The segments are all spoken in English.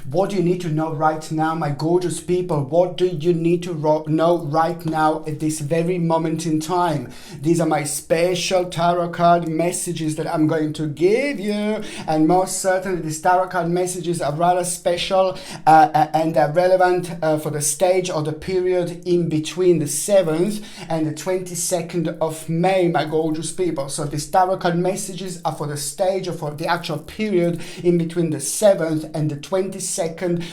What do you need to know right now, my gorgeous people? What do you need to know right now at this very moment in time? These are my special tarot card messages that I'm going to give you, and most certainly these tarot card messages are rather special and they're relevant for the stage or the period in between the 7th and the 22nd of May, my gorgeous people. So these tarot card messages are for the stage or for the actual period in between the 7th and the 22nd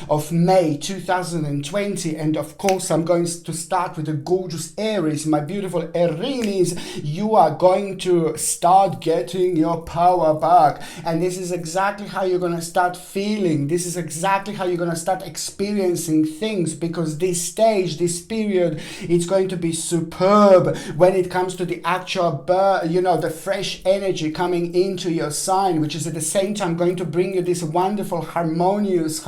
of May 2020. And of course, I'm going to start with the gorgeous Aries, my beautiful Aries. You are going to start getting your power back, and this is exactly how you're going to start feeling. This is exactly how you're going to start experiencing things, because this stage, this period, it's going to be superb when it comes to the actual the fresh energy coming into your sign, which is at the same time going to bring you this wonderful harmonious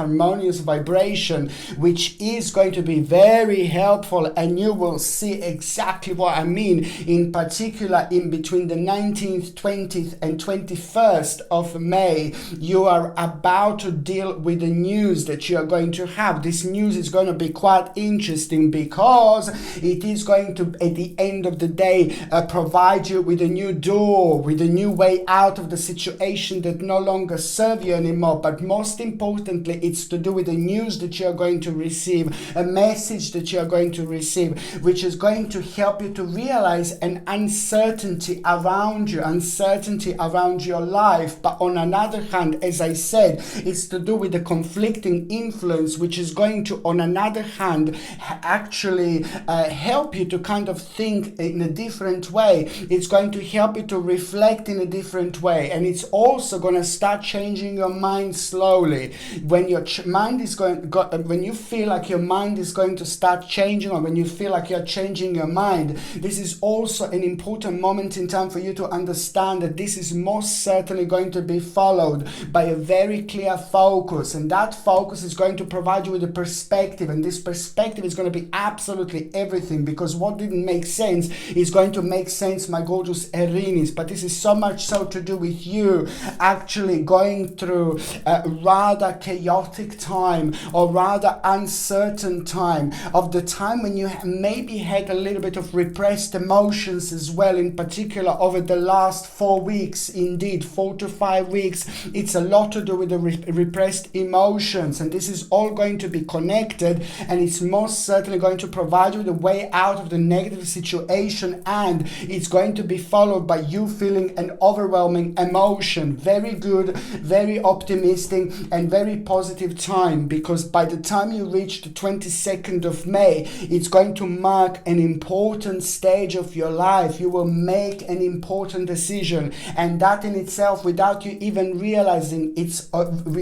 vibration, which is going to be very helpful. And you will see exactly what I mean, in particular in between the 19th, 20th and 21st of May. You are about to deal with the news that you are going to have. This news is going to be quite interesting, because it is going to, at the end of the day, provide you with a new door, with a new way out of the situation that no longer serve you anymore. But most importantly, it's to do with the news that you are going to receive, a message that you are going to receive, which is going to help you to realize an uncertainty around you, uncertainty around your life. But on another hand, as I said, it's to do with the conflicting influence, which is going to, on another hand, actually help you to kind of think in a different way. It's going to help you to reflect in a different way, and it's also going to start changing your mind slowly. When your mind is when you feel like your mind is going to start changing, or when you feel like you're changing your mind, this is also an important moment in time for you to understand that this is most certainly going to be followed by a very clear focus, and that focus is going to provide you with a perspective, and this perspective is going to be absolutely everything, because what didn't make sense is going to make sense, my gorgeous Aries. But this is so much so to do with you actually going through a rather chaotic time, or rather uncertain time, of the time when you maybe had a little bit of repressed emotions as well, in particular over the last 4 weeks, indeed 4 to 5 weeks. It's a lot to do with the repressed emotions, and this is all going to be connected, and it's most certainly going to provide you with a way out of the negative situation, and it's going to be followed by you feeling an overwhelming emotion. Very good, very optimistic and very positive time, because by the time you reach the 22nd of May, it's going to mark an important stage of your life. You will make an important decision, and that in itself, without you even realizing, it's already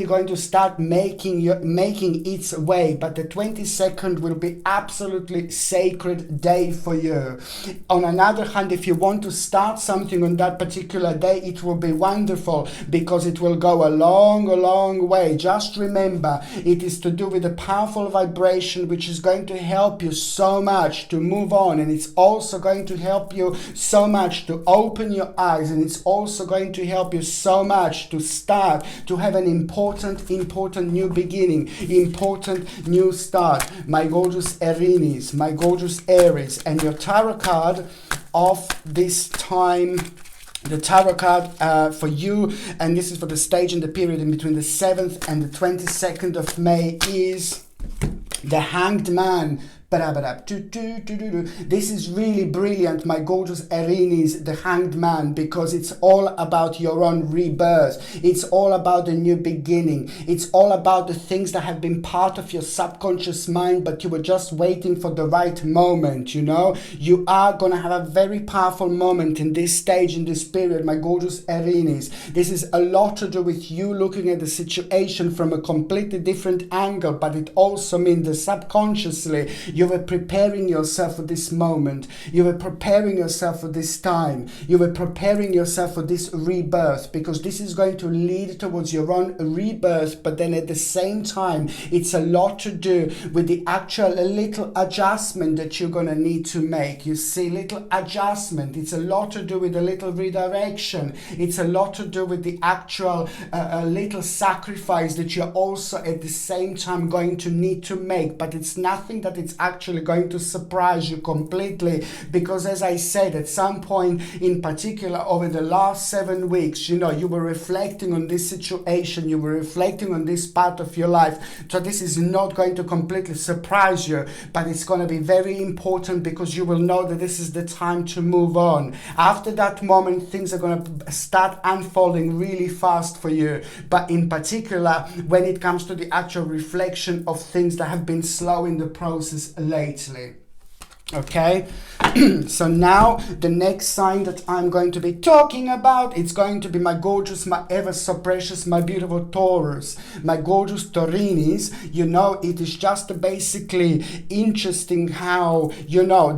going to start making its way. But the 22nd will be absolutely sacred day for you. On another hand, if you want to start something on that particular day, it will be wonderful, because it will go a long way. Just remember, it is to do with a powerful vibration, which is going to help you so much to move on, and it's also going to help you so much to open your eyes, and it's also going to help you so much to start to have an important new beginning, important new start, my gorgeous Aries, my gorgeous Aries. And your tarot card of this time, the tarot card for you, and this is for the stage and the period in between the 7th and the 22nd of May, is the Hanged Man. This is really brilliant, my gorgeous Aries, the Hanged Man, because it's all about your own rebirth. It's all about the new beginning. It's all about the things that have been part of your subconscious mind, but you were just waiting for the right moment, you know? You are going to have a very powerful moment in this stage, in this period, my gorgeous Aries. This is a lot to do with you looking at the situation from a completely different angle, but it also means that subconsciously You were preparing yourself for this moment. You were preparing yourself for this time. You were preparing yourself for this rebirth, because this is going to lead towards your own rebirth. But then at the same time, it's a lot to do with the actual little adjustment that you're going to need to make. You see, little adjustment. It's a lot to do with a little redirection. It's a lot to do with the actual little sacrifice that you're also at the same time going to need to make. But it's nothing that it's actually going to surprise you completely, because as I said, at some point in particular over the last 7 weeks, you were reflecting on this situation, you were reflecting on this part of your life. So this is not going to completely surprise you, but it's going to be very important, because you will know that this is the time to move on. After that moment, things are going to start unfolding really fast for you. But in particular, when it comes to the actual reflection of things that have been slow in the process lately. Okay, so now the next sign that I'm going to be talking about, it's going to be my gorgeous, my ever so precious, my beautiful Taurus, my gorgeous Taurinis. It is just basically interesting how,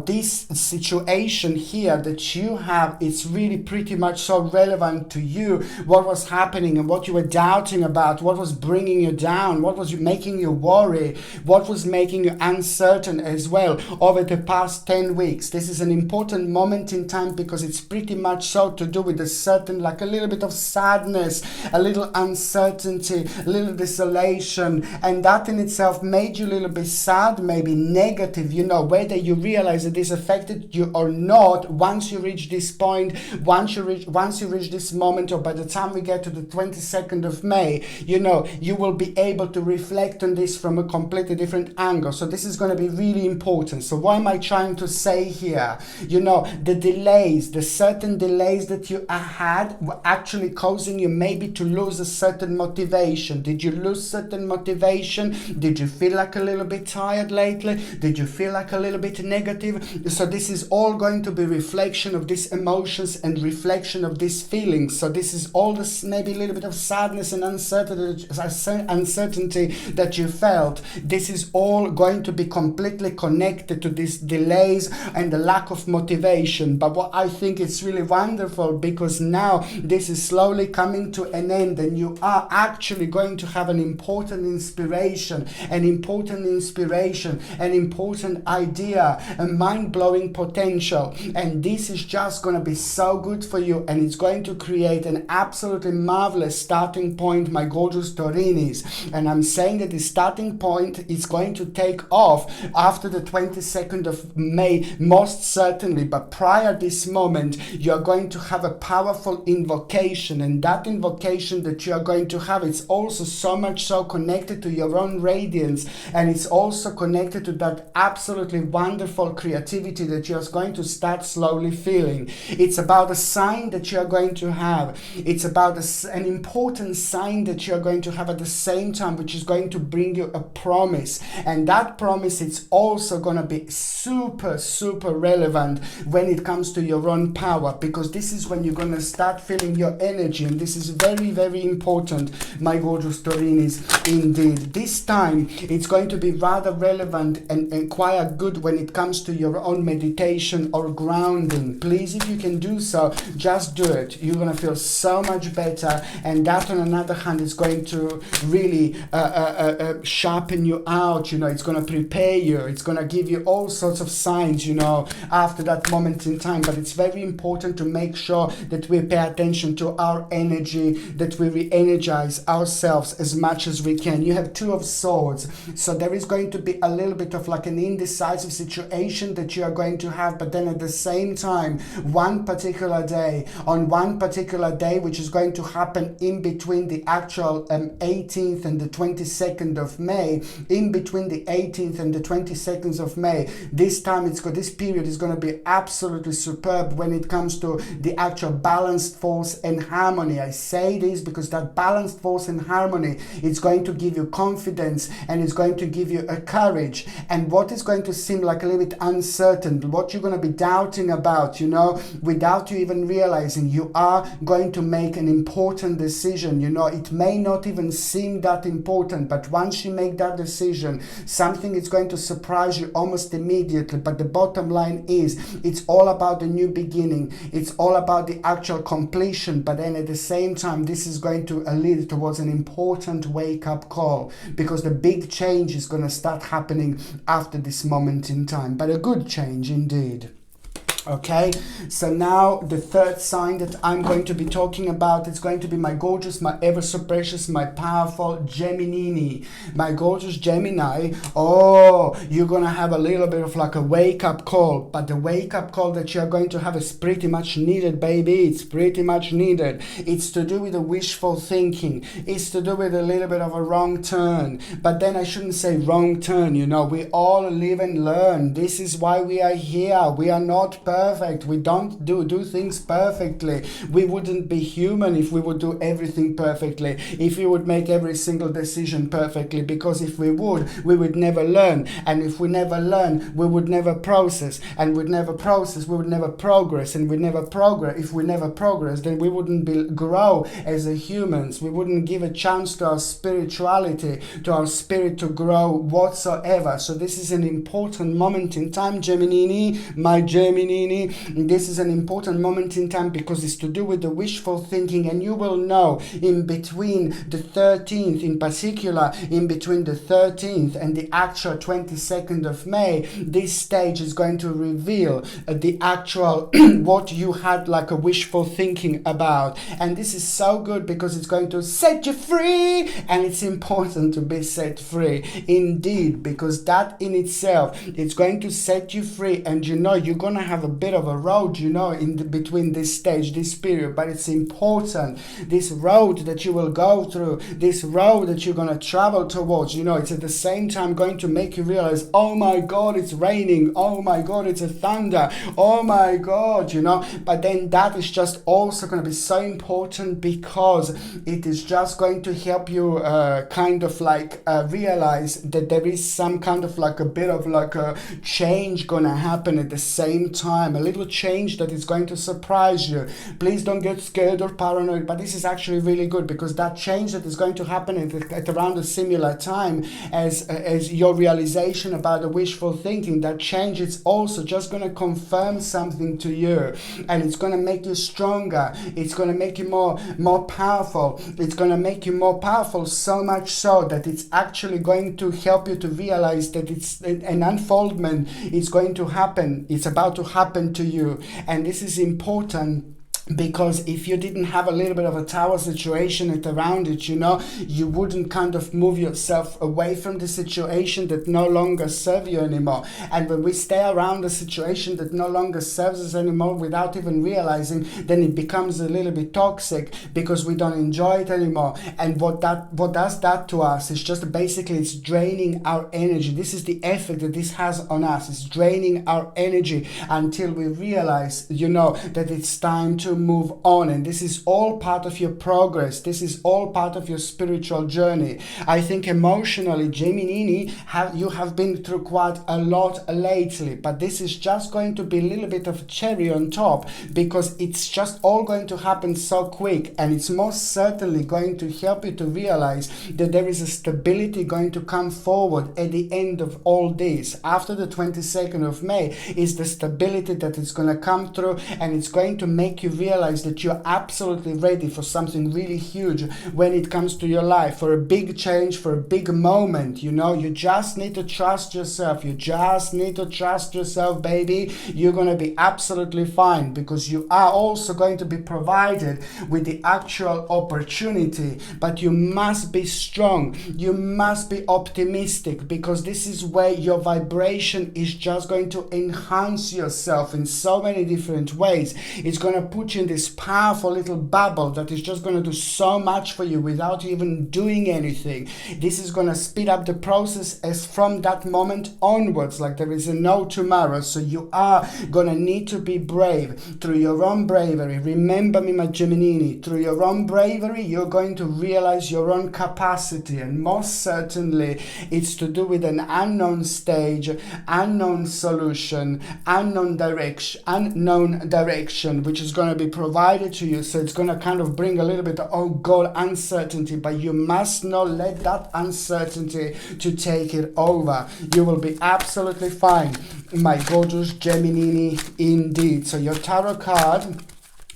this situation here that you have, it's really pretty much so relevant to you, what was happening and what you were doubting about, what was bringing you down, what was making you worry, what was making you uncertain as well over the past 10 weeks. This is an important moment in time, because it's pretty much so to do with a certain, like a little bit of sadness, a little uncertainty, a little desolation, and that in itself made you a little bit sad, maybe negative, whether you realize that this affected you or not. Once you reach this point, once you reach this moment, or by the time we get to the 22nd of May, you will be able to reflect on this from a completely different angle. So this is going to be really important. So what am I trying to say here? The delays, the certain delays that you had were actually causing you maybe to lose a certain motivation. Did you lose certain motivation? Did you feel like a little bit tired lately? Did you feel like a little bit negative? So this is all going to be reflection of these emotions and reflection of these feelings. So this is all this maybe a little bit of sadness and uncertainty that you felt. This is all going to be completely connected to this delays and the lack of motivation. But what I think is really wonderful, because now this is slowly coming to an end, and you are actually going to have an important inspiration, an important idea, a mind-blowing potential, and this is just going to be so good for you, and it's going to create an absolutely marvelous starting point, my gorgeous Taurinis. And I'm saying that the starting point is going to take off after the 22nd of May, most certainly. But prior this moment, you are going to have a powerful invocation, and that invocation that you are going to have, it's also so much so connected to your own radiance, and it's also connected to that absolutely wonderful creativity that you're going to start slowly feeling. It's about a sign that you're going to have. It's about an important sign that you're going to have at the same time, which is going to bring you a promise, and that promise, it's also going to be super relevant when it comes to your own power, because this is when you're going to start feeling your energy, and this is very important, my gorgeous Taurinis. Indeed, this time it's going to be rather relevant and quite good when it comes to your own meditation or grounding. Please, if you can do so, just do it. You're going to feel so much better, and that on another hand is going to really sharpen you out. It's going to prepare you, it's going to give you all sorts of signs, after that moment in time. But it's very important to make sure that we pay attention to our energy, that we re-energize ourselves as much as we can. You have Two of Swords, so there is going to be a little bit of like an indecisive situation that you are going to have, but then at the same time, one particular day, which is going to happen in between the actual 18th and the 22nd of May, in between the 18th and the 22nd of May, this This period is going to be absolutely superb when it comes to the actual balanced force and harmony. I say this because that balanced force and harmony is going to give you confidence, and it's going to give you a courage. And what is going to seem like a little bit uncertain, what you're going to be doubting about, without you even realizing, you are going to make an important decision. It may not even seem that important, but once you make that decision, something is going to surprise you almost immediately. But the bottom line is, it's all about the new beginning. It's all about the actual completion. But then at the same time, this is going to lead towards an important wake-up call, because the big change is going to start happening after this moment in time. But a good change indeed. Okay, so now the third sign that I'm going to be talking about is going to be my gorgeous, my ever so precious, my powerful Gemini. My gorgeous Gemini. Oh, you're going to have a little bit of like a wake-up call, but the wake-up call that you're going to have is pretty much needed, baby. It's pretty much needed. It's to do with the wishful thinking. It's to do with a little bit of a wrong turn. But then I shouldn't say wrong turn, we all live and learn. This is why we are here. We are not perfect. We don't do things perfectly. We wouldn't be human if we would do everything perfectly, if we would make every single decision perfectly, because if we would never learn, and if we never learn, we would never process, and we'd never process, we would never progress, and we'd never progress. If we never progress, then we wouldn't grow as a humans. We wouldn't give a chance to our spirituality, to our spirit to grow whatsoever. So this is an important moment in time, Gemini, my Gemini. This is an important moment in time because it's to do with the wishful thinking, and you will know in between the 13th, in particular, in between the 13th and the actual 22nd of May, this stage is going to reveal the actual what you had like a wishful thinking about. And this is so good because it's going to set you free, and it's important to be set free indeed, because that in itself, it's going to set you free. And you're going to have a bit of a road, between this stage, this period, but it's important. This road that you will go through, this road that you're going to travel towards, it's at the same time going to make you realize, oh my God, it's raining. Oh my God, it's a thunder. Oh my God, but then that is just also going to be so important because it is just going to help you realize that there is some kind of like a bit of like a change going to happen at the same time, a little change that is going to surprise you. Please don't get scared or paranoid, but this is actually really good because that change that is going to happen at around a similar time as your realization about the wishful thinking, that change is also just going to confirm something to you, and it's going to make you stronger. It's going to make you more powerful. It's going to make you more powerful, so much so that it's actually going to help you to realize that it's an unfoldment is going to happen. It's about to happen to you. And this is important because if you didn't have a little bit of a tower situation around it, you wouldn't kind of move yourself away from the situation that no longer serve you anymore. And when we stay around a situation that no longer serves us anymore without even realizing, then it becomes a little bit toxic because we don't enjoy it anymore. And what does that to us? It's just basically it's draining our energy. This is the effect that this has on us. It's draining our energy until we realize, that it's time to move on. And this is all part of your progress. This is all part of your spiritual journey. I think emotionally, Gemini, you have been through quite a lot lately, but this is just going to be a little bit of a cherry on top because it's just all going to happen so quick, and it's most certainly going to help you to realize that there is a stability going to come forward at the end of all this. After the 22nd of May is the stability that is going to come through, and it's going to make you realize that you're absolutely ready for something really huge when it comes to your life, for a big change, for a big moment. You just need to trust yourself. You just need to trust yourself, baby. You're going to be absolutely fine because you are also going to be provided with the actual opportunity. But you must be strong. You must be optimistic because this is where your vibration is just going to enhance yourself in so many different ways. It's going to put put you in this powerful little bubble that is just going to do so much for you without even doing anything. This is going to speed up the process as from that moment onwards, like there is a no tomorrow. So you are going to need to be brave through your own bravery. Remember me, my Gemini, through your own bravery, you're going to realize your own capacity. And most certainly, it's to do with an unknown stage, unknown solution, unknown direction, which is going to be provided to you. So it's going to kind of bring a little bit of, oh God, uncertainty, but you must not let that uncertainty to take it over. You will be absolutely fine, my gorgeous Gemini, indeed. So your tarot card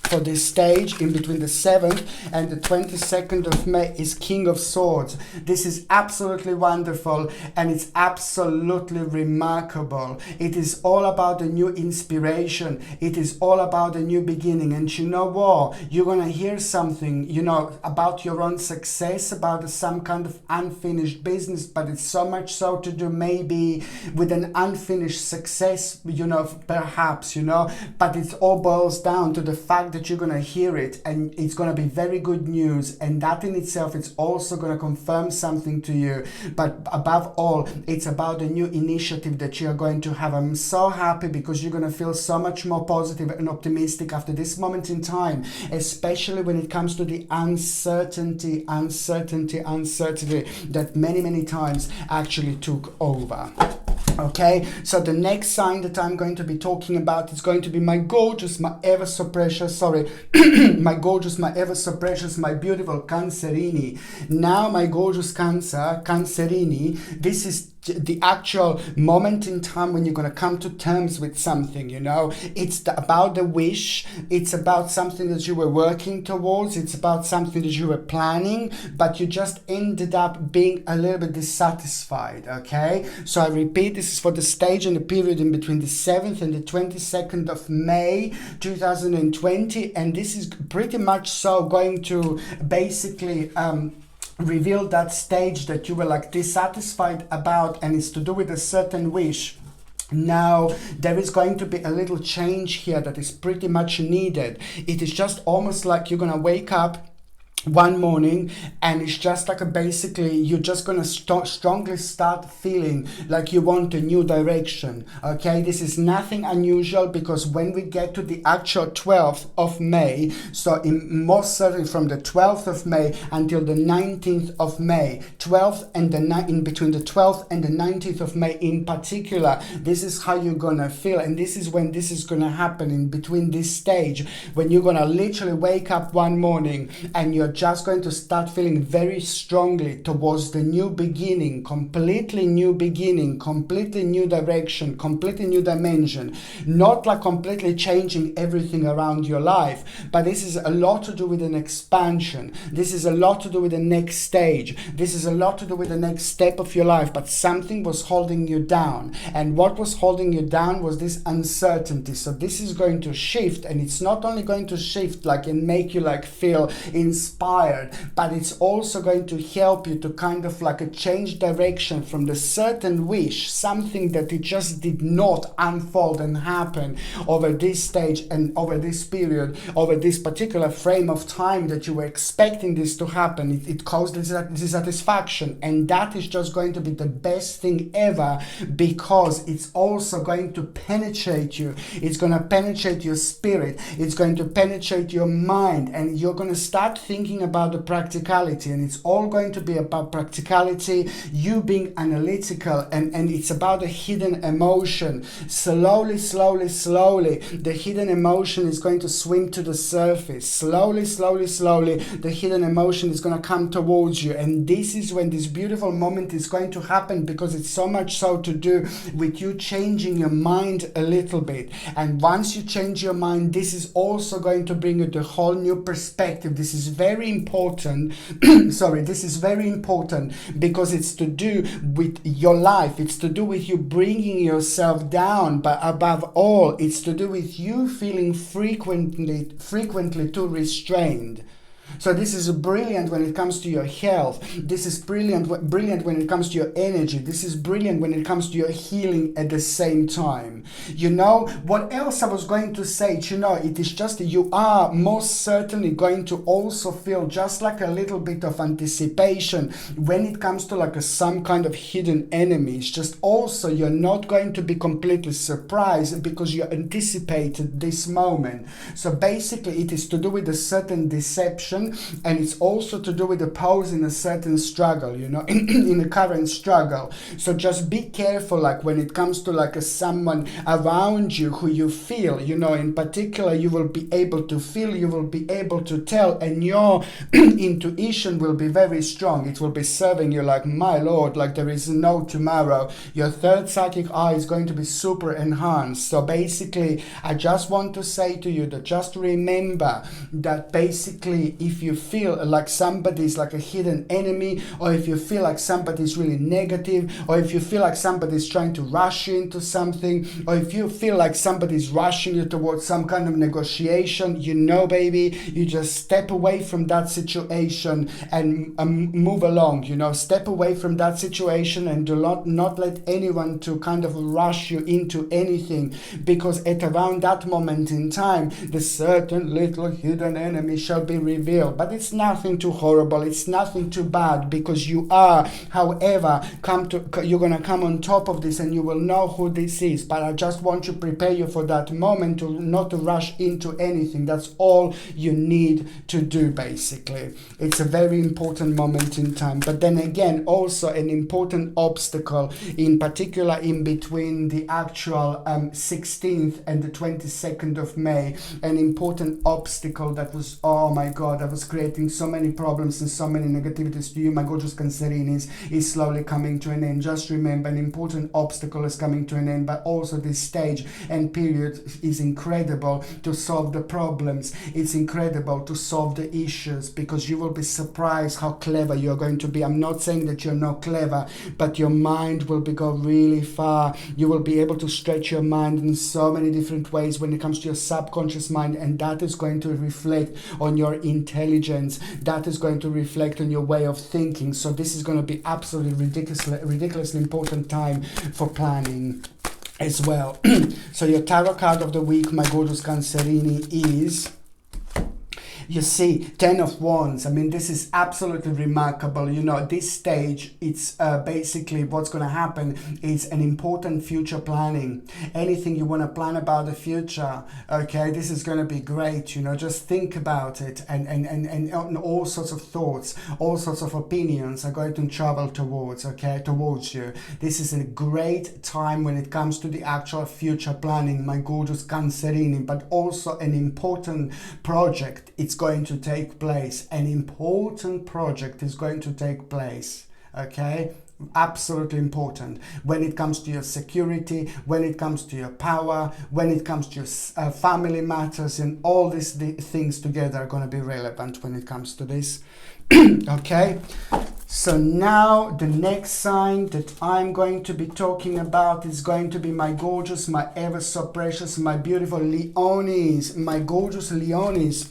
for this stage in between the 7th and the 22nd of May is King of Swords. This is absolutely wonderful and it's absolutely remarkable. It is all about the new inspiration. It is all about the new beginning. And you know what? You're going to hear something, you know, about your own success, about some kind of unfinished business, but it's so much so to do maybe with an unfinished success, you know, perhaps, you know, but it all boils down to the fact that you're going to hear it and it's going to be very good news, and that in itself is also going to confirm something to you. But above all, it's about the new initiative that you're going to have. I'm so happy because you're going to feel so much more positive and optimistic after this moment in time, especially when it comes to the uncertainty that many times actually took over. Okay, so the next sign that I'm going to be talking about is going to be my gorgeous, my ever so precious, my gorgeous, my ever so precious, my beautiful Cancerini. Now, my gorgeous Cancerini, this is the actual moment in time when you're going to come to terms with something, you know. It's about the wish. It's about something that you were working towards. It's about something that you were planning, but you just ended up being a little bit dissatisfied, okay? So I repeat, this is for the stage and the period in between the 7th and the 22nd of May 2020, and this is pretty much so going to basically reveal that stage that you were like dissatisfied about, and it's to do with a certain wish. Now, there is going to be a little change here that is pretty much needed. It is just almost like you're gonna wake up one morning and it's just like basically you're just gonna strongly start feeling like you want a new direction. Okay, this is nothing unusual, because when we get to the actual 12th of May, so most certainly from the 12th of May until the 19th of May, 12th and in between the 12th and the 19th of May in particular, this is how you're gonna feel. And this is when this is gonna happen, in between this stage, when you're gonna literally wake up one morning and you're just going to start feeling very strongly towards the new beginning, completely new beginning, completely new direction, completely new dimension. Not like completely changing everything around your life, but this is a lot to do with an expansion. This is a lot to do with the next stage. This is a lot to do with the next step of your life, but something was holding you down. And what was holding you down was this uncertainty. So this is going to shift, and it's not only going to shift like and make you like feel inspired, but it's also going to help you to kind of like a change direction from the certain wish, something that it just did not unfold and happen over this stage and over this period, over this particular frame of time that you were expecting this to happen. It caused dissatisfaction, and that is just going to be the best thing ever, because it's also going to penetrate you. It's going to penetrate your spirit. It's going to penetrate your mind, and you're going to start thinking about the practicality, and it's all going to be about practicality, you being analytical, and it's about a hidden emotion. Slowly, the hidden emotion is going to swim to the surface. Slowly, the hidden emotion is going to come towards you, and this is when this beautiful moment is going to happen, because it's so much so to do with you changing your mind a little bit. And once you change your mind, this is also going to bring you the whole new perspective. This is very important. This is very important because it's to do with your life. It's to do with you bringing yourself down, but above all, it's to do with you feeling frequently too restrained. So this is brilliant when it comes to your health. This is brilliant when it comes to your energy. This is brilliant when it comes to your healing at the same time. You know, what else I was going to say, you know, it is just you are most certainly going to also feel just like a little bit of anticipation when it comes to like some kind of hidden enemies. Just also you're not going to be completely surprised because you anticipated this moment. So basically it is to do with a certain deception, and it's also to do with the pose in a certain struggle, you know, in a current struggle. So just be careful, like when it comes to like someone around you who you feel, you know, in particular you will be able to feel, you will be able to tell, and your intuition will be very strong. It will be serving you like, my lord, like there is no tomorrow. Your third psychic eye is going to be super enhanced. So basically I just want to say to you that just remember that basically if you feel like somebody's like a hidden enemy, or if you feel like somebody's really negative, or if you feel like somebody's trying to rush you into something, or if you feel like somebody's rushing you towards some kind of negotiation, you know, baby, you just step away from that situation and move along, you know, step away from that situation and do not let anyone to kind of rush you into anything, because at around that moment in time, the certain little hidden enemy shall be revealed. But it's nothing too horrible, it's nothing too bad, because you are, however, you're gonna come on top of this and you will know who this is. But I just want to prepare you for that moment, to not to rush into anything. That's all you need to do, basically. It's a very important moment in time. But then again, also an important obstacle, in particular in between the actual 16th and the 22nd of May, an important obstacle that was, oh my god, that was creating so many problems and so many negativities to you, my gorgeous Cancerinis, is slowly coming to an end. Just remember, an important obstacle is coming to an end, but also this stage and period is incredible to solve the problems. It's incredible to solve the issues, because you will be surprised how clever you're going to be. I'm not saying that you're not clever, but your mind will go really far. You will be able to stretch your mind in so many different ways when it comes to your subconscious mind, and that is going to reflect on your intelligence. That is going to reflect on your way of thinking. So this is going to be absolutely ridiculously important time for planning as well. So your tarot card of the week, my gorgeous Cancerini, is, you see, 10 of Wands. I mean, this is absolutely remarkable. You know, this stage, it's basically what's going to happen is an important future planning. Anything you want to plan about the future, okay, this is going to be great. You know, just think about it, and all sorts of thoughts, all sorts of opinions are going to travel towards you. This is a great time when it comes to the actual future planning, my gorgeous Cancerini, but also an important project. It's going to take place. An important project is going to take place. Okay, absolutely important when it comes to your security, when it comes to your power, when it comes to your family matters, and all these things together are going to be relevant when it comes to this. Okay, so now the next sign that I'm going to be talking about is going to be my gorgeous, my ever so precious, my beautiful Leonis, my gorgeous Leonis.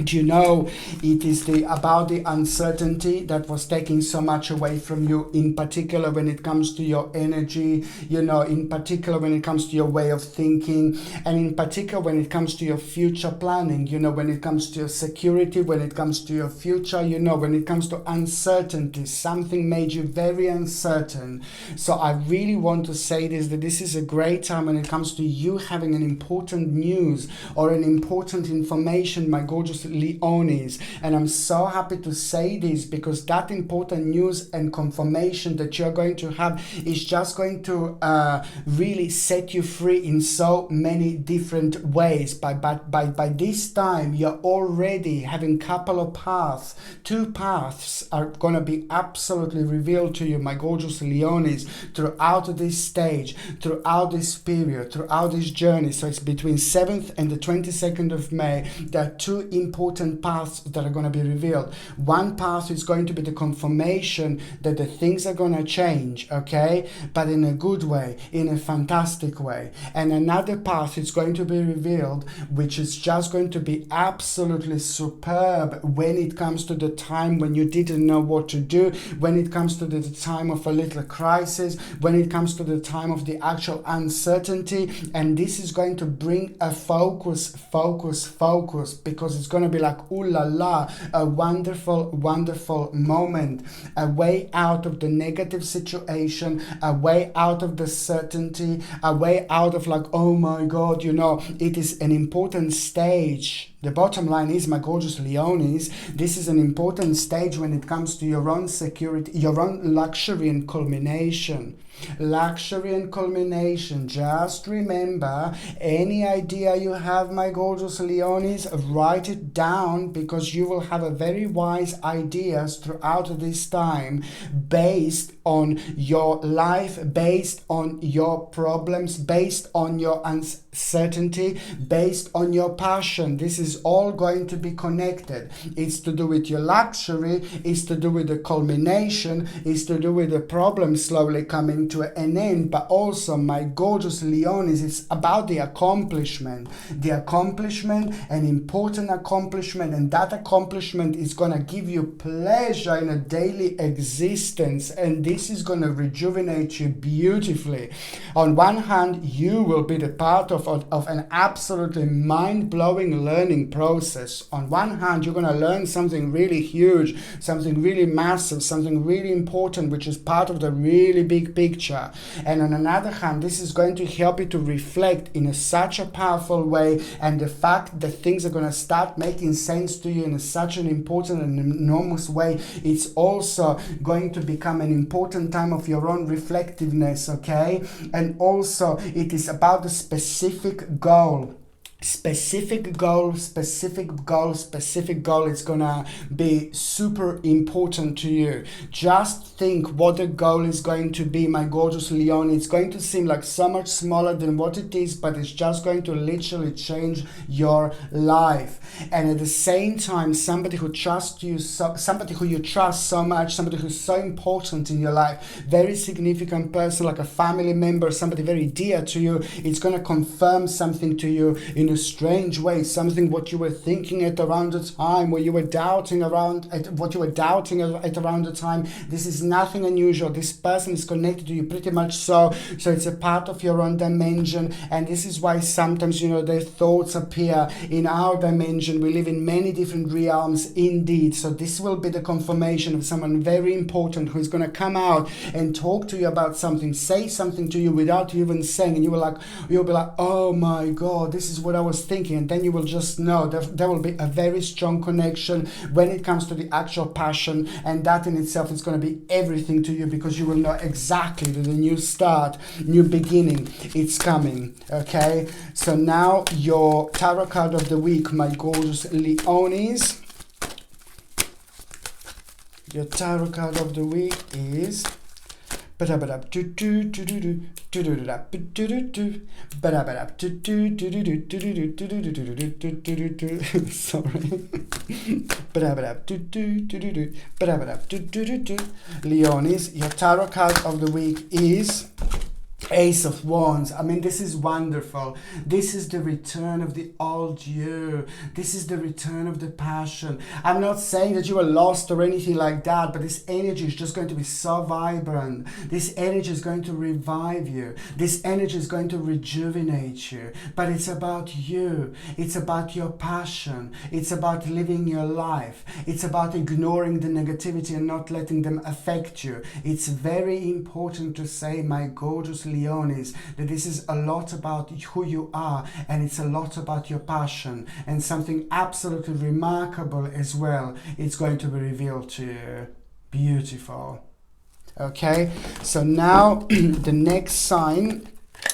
Do you know, it is about the uncertainty that was taking so much away from you, in particular when it comes to your energy, you know, in particular when it comes to your way of thinking, and in particular when it comes to your future planning, you know, when it comes to your security, when it comes to your future, you know, when it comes to uncertainty. Something made you very uncertain. So I really want to say this, that this is a great time when it comes to you having an important news or an important information, my gorgeous Leonis. And I'm so happy to say this, because that important news and confirmation that you're going to have is just going to really set you free in so many different ways. By this time, you're already having couple of paths. Two paths are going to be absolutely revealed to you, my gorgeous Leonis, throughout this stage, throughout this period, throughout this journey. So it's between 7th and the 22nd of May. There are two important important paths that are going to be revealed. One path is going to be the confirmation that the things are going to change, okay, but in a good way, in a fantastic way. And another path is going to be revealed, which is just going to be absolutely superb when it comes to the time when you didn't know what to do, when it comes to the time of a little crisis, when it comes to the time of the actual uncertainty. And this is going to bring a focus, because it's going to be like, ooh la la, a wonderful, wonderful moment, a way out of the negative situation, a way out of the certainty, a way out of like, oh my God, you know, it is an important stage. The bottom line is, my gorgeous Leonis, this is an important stage when it comes to your own security, your own luxury and culmination. Luxury and culmination. Just remember, any idea you have, my gorgeous Leonis, write it down, because you will have a very wise ideas throughout this time based on your life, based on your problems, based on your uncertainty, based on your passion. This is all going to be connected. It's to do with your luxury, it's to do with the culmination, it's to do with the problem slowly coming to an end, but also, my gorgeous Leonis, it's about the accomplishment. The accomplishment, an important accomplishment, and that accomplishment is going to give you pleasure in a daily existence, and this is going to rejuvenate you beautifully. On one hand, you will be the part of an absolutely mind-blowing learning process. On one hand, you're going to learn something really huge, something really massive, something really important, which is part of the really big picture. And on another hand, this is going to help you to reflect in such a powerful way, and the fact that things are going to start making sense to you in such an important and enormous way, it's also going to become an important time of your own reflectiveness, okay? And also, it is about the specific goal. Specific goal is gonna be super important to you. Just think what the goal is going to be, my gorgeous Leon. It's going to seem like so much smaller than what it is, but it's just going to literally change your life. And at the same time, somebody who trusts you, somebody who you trust so much, somebody who's so important in your life, very significant person, like a family member, somebody very dear to you, it's going to confirm something to you in a strange way, something what you were thinking at around the time, where you were doubting around at what you were doubting at around the time. This is nothing unusual. This person is connected to you pretty much so it's a part of your own dimension, and this is why sometimes, you know, their thoughts appear in our dimension. We live in many different realms indeed. So this will be the confirmation of someone very important who is going to come out and talk to you about something, say something to you without you even saying, and you'll be like, oh my God, this is what I was thinking. And then you will just know that there will be a very strong connection when it comes to the actual passion, and that in itself is going to be everything to you, because you will know exactly that the new start, new beginning, it's coming. Okay, so now your tarot card of the week, my gorgeous Leonis. Your tarot card of the week is sorry. Leonis, your tarot card of the week is Ace of Wands. I mean, this is wonderful. This is the return of the old you. This is the return of the passion. I'm not saying that you are lost or anything like that, but this energy is just going to be so vibrant. This energy is going to revive you. This energy is going to rejuvenate you. But it's about you. It's about your passion. It's about living your life. It's about ignoring the negativity and not letting them affect you. It's very important to say, my gorgeous Leonis, that this is a lot about who you are, and it's a lot about your passion, and something absolutely remarkable as well. It's going to be revealed to you. Beautiful. Okay, so now the next sign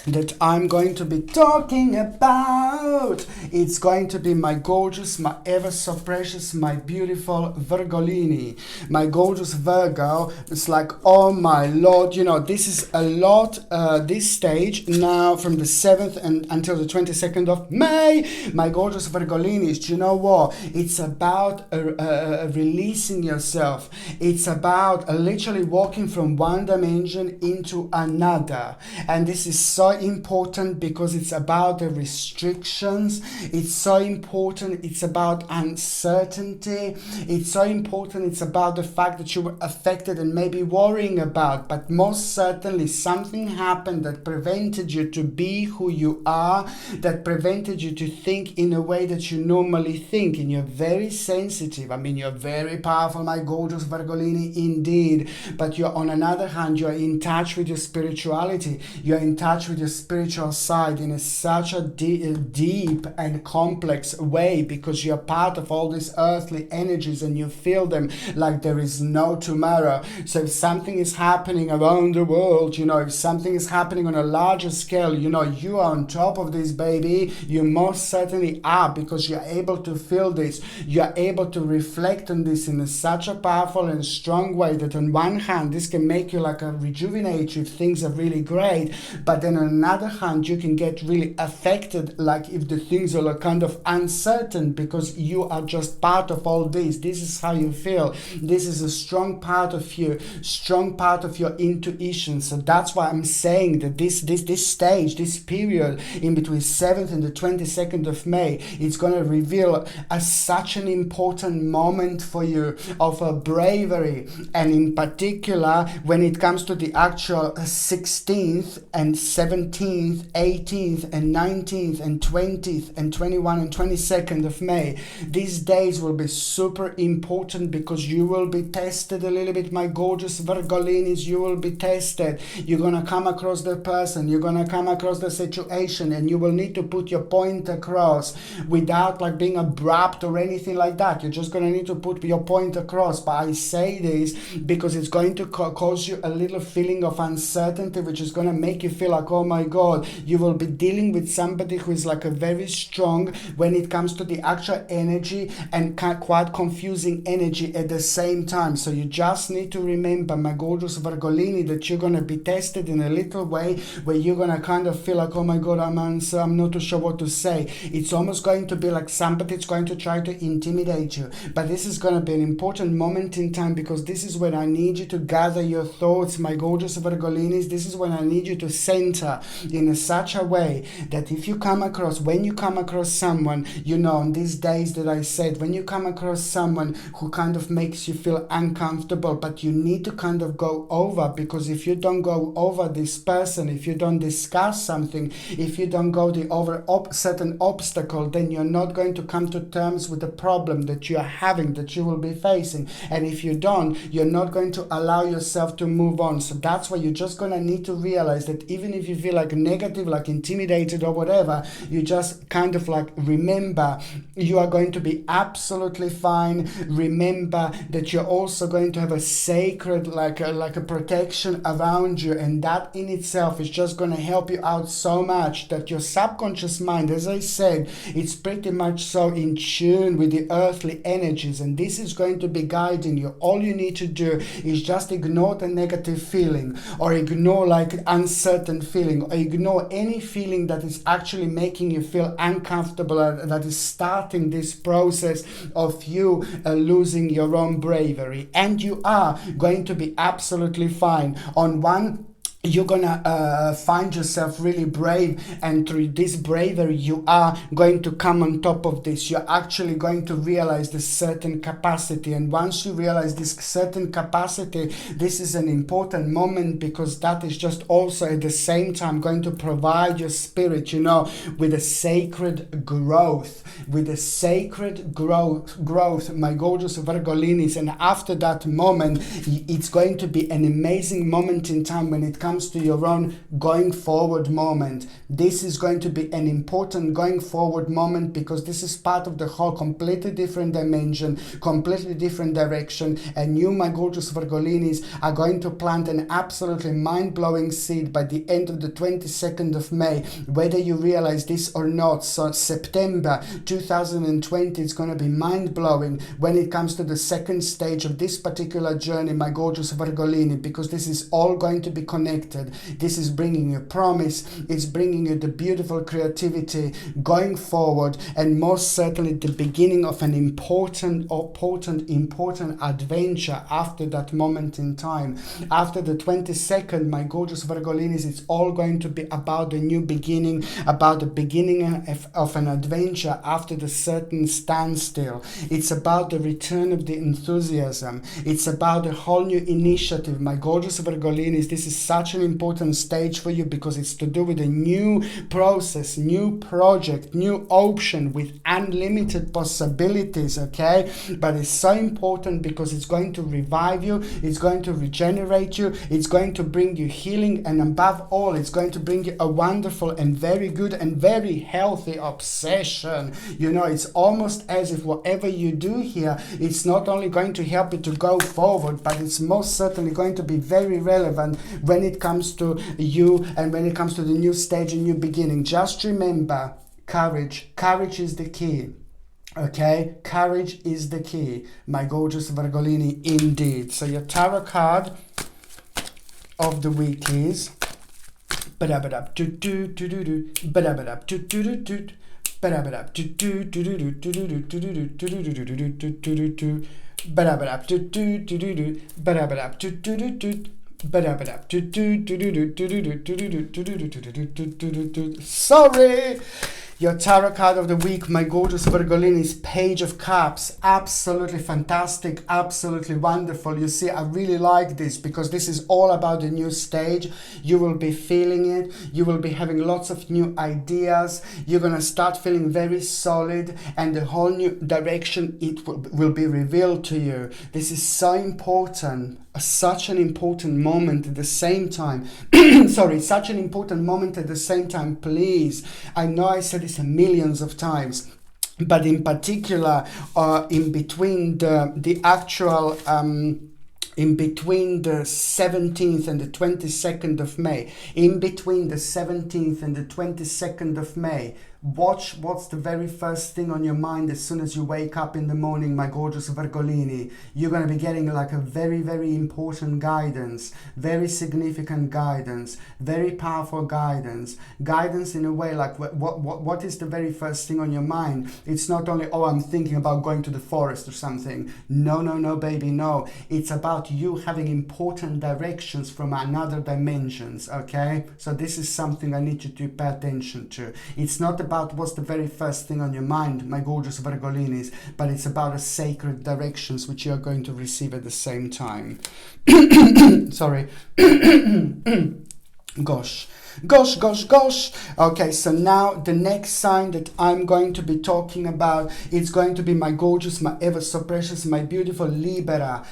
that I'm going to be talking about. It's going to be my gorgeous, my ever so precious, my beautiful Virgolini. My gorgeous Virgo. It's like, oh my Lord, you know, this is a lot, this stage now from the 7th and until the 22nd of May. My gorgeous Virgolinis, you know what? It's about releasing yourself. It's about literally walking from one dimension into another. And this is so important because it's about the restrictions. It's so important. It's about uncertainty. It's so important. It's about the fact that you were affected and maybe worrying about, but most certainly something happened that prevented you to be who you are, that prevented you to think in a way that you normally think. And you're very sensitive. I mean, you're very powerful, my gorgeous Virgolini, indeed. But you're, on another hand, you're in touch with your spirituality. You're in touch with your spiritual side in such a deep and complex way, because you're part of all these earthly energies and you feel them like there is no tomorrow. So if something is happening around the world, you know, if something is happening on a larger scale, you know, you are on top of this, baby. You most certainly are, because you're able to feel this. You're able to reflect on this in such a powerful and strong way that on one hand, this can make you like a rejuvenate you if things are really great. But then on another hand, you can get really affected, like if the things are like kind of uncertain, because you are just part of all this. This is how you feel. This is a strong part of you, strong part of your intuition. So that's why I'm saying that this stage, this period in between 7th and the 22nd of May, it's going to reveal such an important moment for you of a bravery. And in particular, when it comes to the actual 16th and 17th, 18th and 19th and 20th and 21 and 22nd of May, these days will be super important because you will be tested a little bit, my gorgeous Virgolinis. You will be tested. You're going to come across the person, you're going to come across the situation, and you will need to put your point across without like being abrupt or anything like that. You're just going to need to put your point across. But I say this because it's going to cause you a little feeling of uncertainty, which is going to make you feel like, oh my God, you will be dealing with somebody who is like a very strong when it comes to the actual energy and quite confusing energy at the same time. So you just need to remember, my gorgeous Virgolini, that you're going to be tested in a little way where you're going to kind of feel like, oh my God, I'm not too sure what to say. It's almost going to be like somebody's going to try to intimidate you. But this is going to be an important moment in time, because this is when I need you to gather your thoughts, my gorgeous Virgolinis. This is when I need you to center in such a way that if you come across, when you come across someone, you know, on these days that I said, when you come across someone who kind of makes you feel uncomfortable, but you need to kind of go over, because if you don't go over this person, if you don't discuss something, if you don't go over certain obstacle, then you're not going to come to terms with the problem that you are having, that you will be facing. And if you don't, you're not going to allow yourself to move on. So that's why you're just going to need to realize that even if you feel like negative, like intimidated or whatever, you just kind of like remember you are going to be absolutely fine. Remember that you're also going to have a sacred like a protection around you, and that in itself is just going to help you out so much that your subconscious mind, as I said, it's pretty much so in tune with the earthly energies, and this is going to be guiding you. All you need to do is just ignore the negative feeling, or ignore like uncertain feeling, or ignore any feeling that is actually making you feel uncomfortable, that is starting this process of you losing your own bravery. And you are going to be absolutely fine. On one, you're gonna find yourself really brave, and through this bravery you are going to come on top of this. You're actually going to realize this certain capacity, and once you realize this certain capacity, this is an important moment, because that is just also at the same time going to provide your spirit, you know, with a sacred growth, my gorgeous Virgolinis. And after that moment, it's going to be an amazing moment in time when it comes comes to your own going forward moment. This is going to be an important going forward moment because this is part of the whole completely different dimension, completely different direction, and you, my gorgeous Virgolinis, are going to plant an absolutely mind-blowing seed by the end of the 22nd of May, whether you realize this or not. So September 2020 is going to be mind-blowing when it comes to the second stage of this particular journey, my gorgeous Virgolini, because this is all going to be connected. This is bringing you promise, it's bringing you the beautiful creativity going forward, and most certainly the beginning of an important adventure after that moment in time. After the 22nd, my gorgeous Virgolinis, it's all going to be about the new beginning, about the beginning of an adventure after the certain standstill. It's about the return of the enthusiasm. It's about a whole new initiative, my gorgeous Virgolinis. This is such an important stage for you because it's to do with a new process, new project, new option with unlimited possibilities, okay? But it's so important because it's going to revive you, it's going to regenerate you, it's going to bring you healing, and above all, it's going to bring you a wonderful and very good and very healthy obsession. You know, it's almost as if whatever you do here, it's not only going to help you to go forward, but it's most certainly going to be very relevant when it comes to you and when it comes to the new stage and new beginning. Just remember, courage is the key. Okay, courage is the key, my gorgeous Virgolini, indeed. So your tarot card of the week is sorry. Your tarot card of the week, my gorgeous Virgolini, is Page of Cups. Absolutely fantastic, absolutely wonderful. You see, I really like this because this is all about the new stage. You will be feeling it. You will be having lots of new ideas. You're going to start feeling very solid, and the whole new direction, it will be revealed to you. This is so important. Such an important moment at the same time. Sorry, such an important moment at the same time. Please, I know I said this millions of times, but in particular, in between the actual in between the 17th and the 22nd of May, in between the 17th and the 22nd of May, watch what's the very first thing on your mind as soon as you wake up in the morning, my gorgeous Virgolini. You're going to be getting like a very, very important guidance, very significant guidance, very powerful guidance in a way like what is the very first thing on your mind? It's not only, oh, I'm thinking about going to the forest or something. No, baby, no. It's about you having important directions from another dimensions, okay? So this is something I need you to pay attention to. It's not about what's the very first thing on your mind, my gorgeous Virgolinis, but it's about a sacred directions which you're going to receive at the same time. Sorry. Gosh. Okay, so now the next sign that I'm going to be talking about, it's going to be my gorgeous, my ever so precious, my beautiful Libra.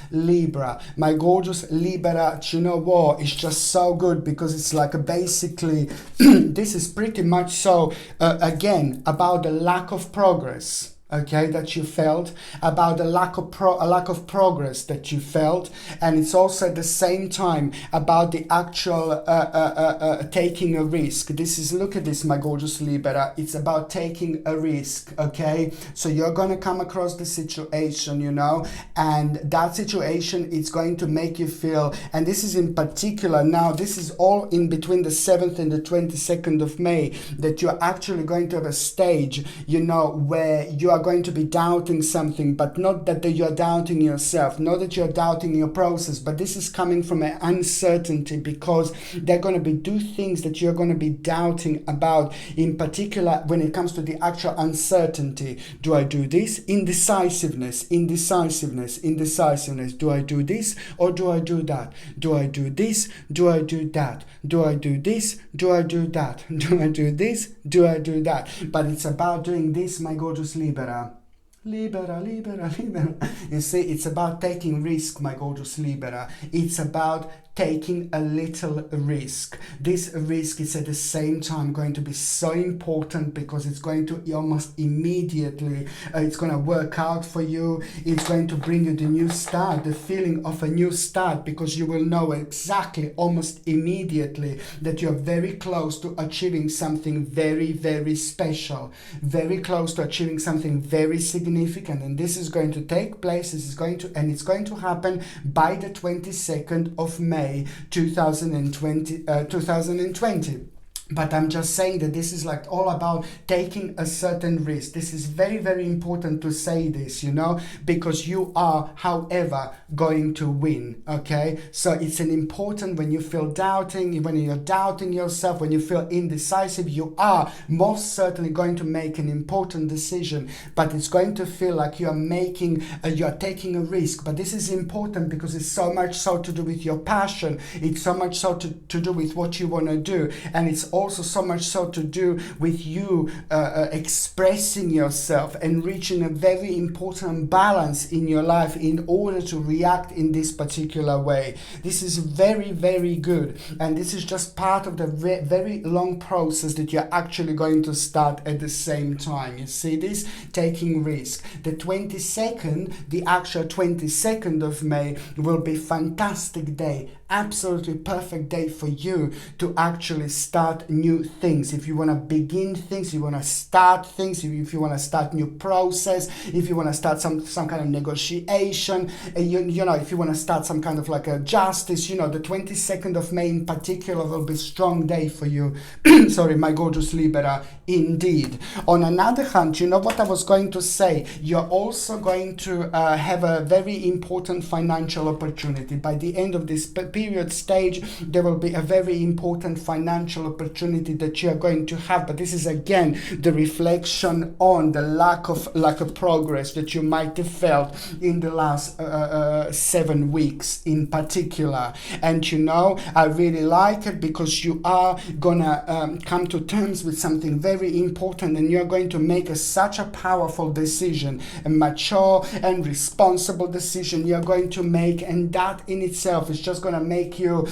My gorgeous Libra, you know what, it's just so good because it's like basically, this is pretty much so, again, about the lack of progress. Okay, that you felt, about the lack of progress that you felt, and it's also at the same time about the actual taking a risk. This is, look at this, my gorgeous Libra, it's about taking a risk. Okay, so you're gonna come across the situation, you know, and that situation is going to make you feel, and this is in particular now, this is all in between the 7th and the 22nd of May, that you're actually going to have a stage, you know, where you are going to be doubting something, but not that you're doubting yourself, not that you're doubting your process, but this is coming from an uncertainty because they're going to be things that you're going to be doubting about, in particular when it comes to the actual uncertainty. Do I do this? Indecisiveness. Do I do this or do I do that? Do I do this? Do I do that? Do I do this? Do I do that? Do I do this? Do I do that? But it's about doing this, my gorgeous Libra. Libera, Libera, Libera. You see, it's about taking risk, my gorgeous Libera. It's about taking a little risk. This risk is at the same time going to be so important because it's going to almost immediately, it's going to work out for you. It's going to bring you the new start, the feeling of a new start, because you will know exactly, almost immediately, that you're very close to achieving something very, very special, very close to achieving something very significant. And this is going to take place, it's going to happen by the 22nd of May 2020. But I'm just saying that this is like all about taking a certain risk. This is very, very important to say this, you know, because you are, however, going to win, okay? So it's an important, when you feel doubting, when you're doubting yourself, when you feel indecisive, you are most certainly going to make an important decision, but it's going to feel like you're taking a risk. But this is important because it's so much so to do with your passion. It's so much so to do with what you want to do. And it's also so much so to do with you expressing yourself and reaching a very important balance in your life in order to react in this particular way. This is very, very good, and this is just part of the very long process that you're actually going to start at the same time. You see this? Taking risk. The 22nd, the actual 22nd of May will be a fantastic day, absolutely perfect day for you to actually start new things. If you want to begin things, you want to start things, if you want to start new process, if you want to start some kind of negotiation, you know, if you want to start some kind of like a justice, you know, the 22nd of May in particular will be a strong day for you. Sorry, my gorgeous Libra, indeed. On another hand, you know what I was going to say, you're also going to have a very important financial opportunity. By the end of this period stage, there will be a very important financial opportunity that you are going to have. But this is again the reflection on the lack of progress that you might have felt in the last 7 weeks in particular. And you know, I really like it because you are gonna come to terms with something very important, and you're going to make such a powerful decision, a mature and responsible decision you're going to make, and that in itself is just going to make you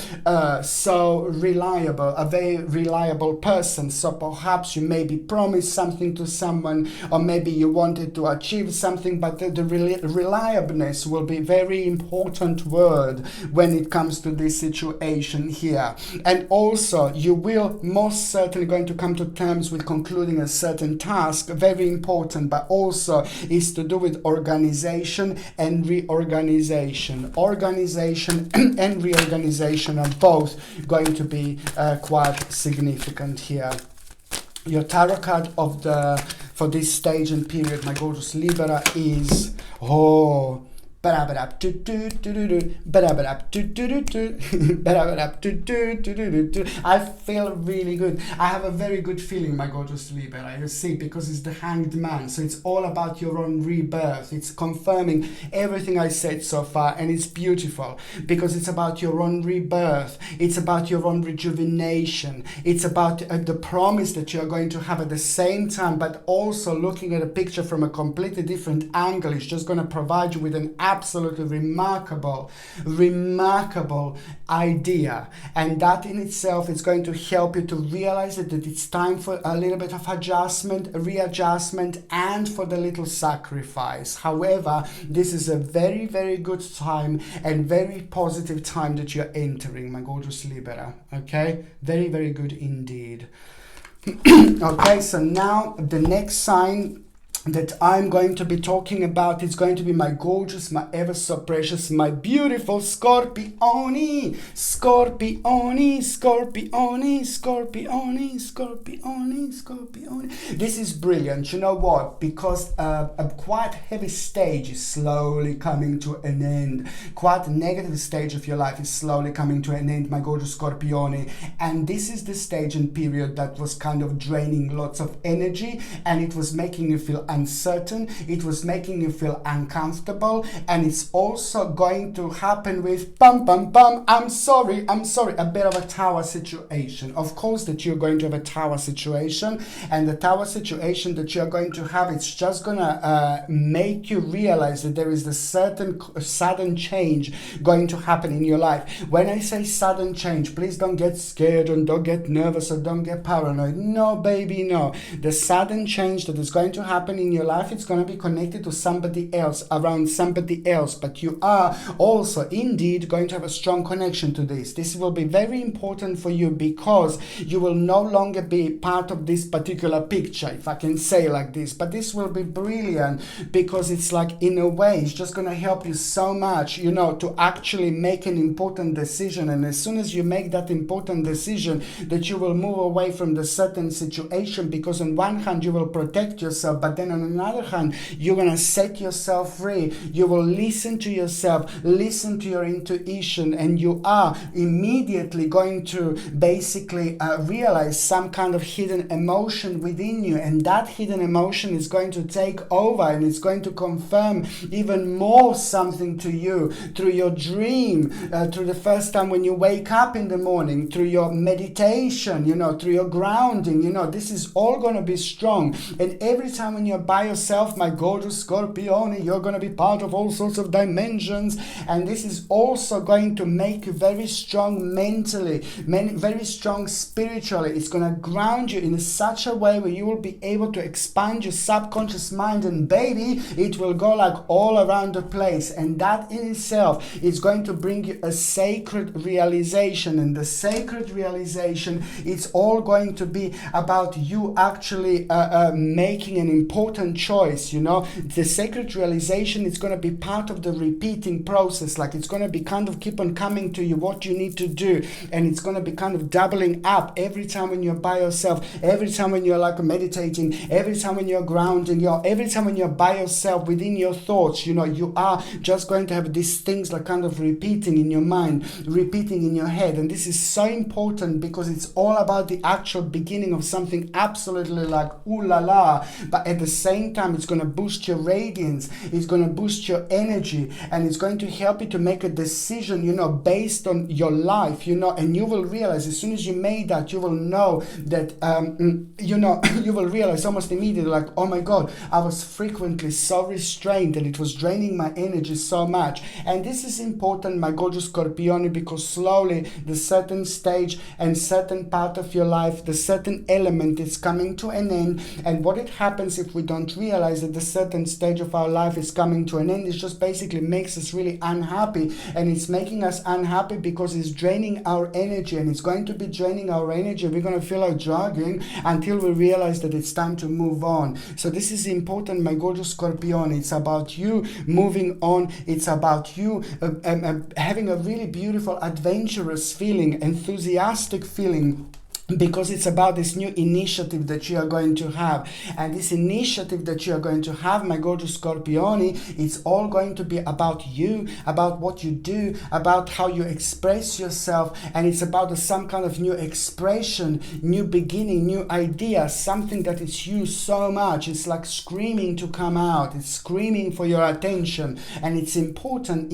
so reliable, a very reliable person. So perhaps you maybe promised something to someone, or maybe you wanted to achieve something, but the reliableness will be a very important word when it comes to this situation here. And also you will most certainly going to come to terms with concluding a certain task, very important, but also is to do with organization and reorganization. Organization and reorganization are both going to be quite significant here. Your tarot card for this stage and period, my gorgeous Libra, is I feel really good. I have a very good feeling, my gorgeous Libra, you see, because it's the Hanged Man. So it's all about your own rebirth. It's confirming everything I said so far, and it's beautiful because it's about your own rebirth. It's about your own rejuvenation. It's about the promise that you're going to have at the same time, but also looking at a picture from a completely different angle. It's just going to provide you with an absolutely remarkable idea, and that in itself is going to help you to realize that it's time for a little bit of readjustment, and for the little sacrifice. However, this is a very, very good time and very positive time that you're entering, my gorgeous Libra. Okay, very, very good indeed. Okay, so now the next sign that I'm going to be talking about is going to be my gorgeous, my ever so precious, my beautiful Scorpioni. This is brilliant. You know what? Because a quite heavy stage is slowly coming to an end. Quite a negative stage of your life is slowly coming to an end, my gorgeous Scorpioni. And this is the stage and period that was kind of draining lots of energy, and it was making you feel uncertain, it was making you feel uncomfortable, and it's also going to happen with I'm sorry, a bit of a tower situation. Of course that you're going to have a tower situation, and the tower situation that you're going to have, it's just gonna make you realize that there is a certain sudden change going to happen in your life. When I say sudden change, please don't get scared and don't get nervous or don't get paranoid. No, baby, no. The sudden change that is going to happen in your life, it's going to be connected to somebody else, around somebody else, but you are also indeed going to have a strong connection to this. This will be very important for you because you will no longer be part of this particular picture, if I can say like this. But this will be brilliant because it's like, in a way, it's just going to help you so much, you know, to actually make an important decision. And as soon as you make that important decision, that you will move away from the certain situation, because on one hand you will protect yourself, but then on another hand you're going to set yourself free. You will listen to yourself, listen to your intuition, and you are immediately going to basically realize some kind of hidden emotion within you, and that hidden emotion is going to take over, and it's going to confirm even more something to you through your dream, through the first time when you wake up in the morning, through your meditation, you know, through your grounding. You know, this is all going to be strong. And every time when you're by yourself, my gorgeous Scorpione, you're going to be part of all sorts of dimensions, and this is also going to make you very strong mentally, very strong spiritually. It's going to ground you in such a way where you will be able to expand your subconscious mind, and baby, it will go like all around the place, and that in itself is going to bring you a sacred realization. And the sacred realization, it's all going to be about you actually making an important choice. You know, the sacred realization is going to be part of the repeating process. Like, it's going to be kind of keep on coming to you what you need to do, and it's going to be kind of doubling up every time when you're by yourself, every time when you're like meditating, every time when you're grounding, every time when you're by yourself within your thoughts. You know, you are just going to have these things like kind of repeating in your mind, repeating in your head. And this is so important because it's all about the actual beginning of something absolutely like ooh la la, but at the same time it's going to boost your radiance, it's going to boost your energy, and it's going to help you to make a decision, you know, based on your life, you know. And you will realize as soon as you made that, you will know that you know, you will realize almost immediately like, oh my god, I was frequently so restrained and it was draining my energy so much. And this is important, my gorgeous Scorpione, because slowly the certain stage and certain part of your life, the certain element is coming to an end. And what it happens if we don't realize that the certain stage of our life is coming to an end, it just basically makes us really unhappy. And it's making us unhappy because it's draining our energy, and it's going to be draining our energy. We're going to feel like jogging until we realize that it's time to move on. So this is important, my gorgeous Scorpione. It's about you moving on. It's about you having a really beautiful, adventurous feeling, enthusiastic feeling, because it's about this new initiative that you are going to have. And this initiative that you are going to have, my gorgeous Scorpione, it's all going to be about you, about what you do, about how you express yourself. And it's about some kind of new expression, new beginning, new idea, something that is you so much. It's like screaming to come out. It's screaming for your attention. And it's important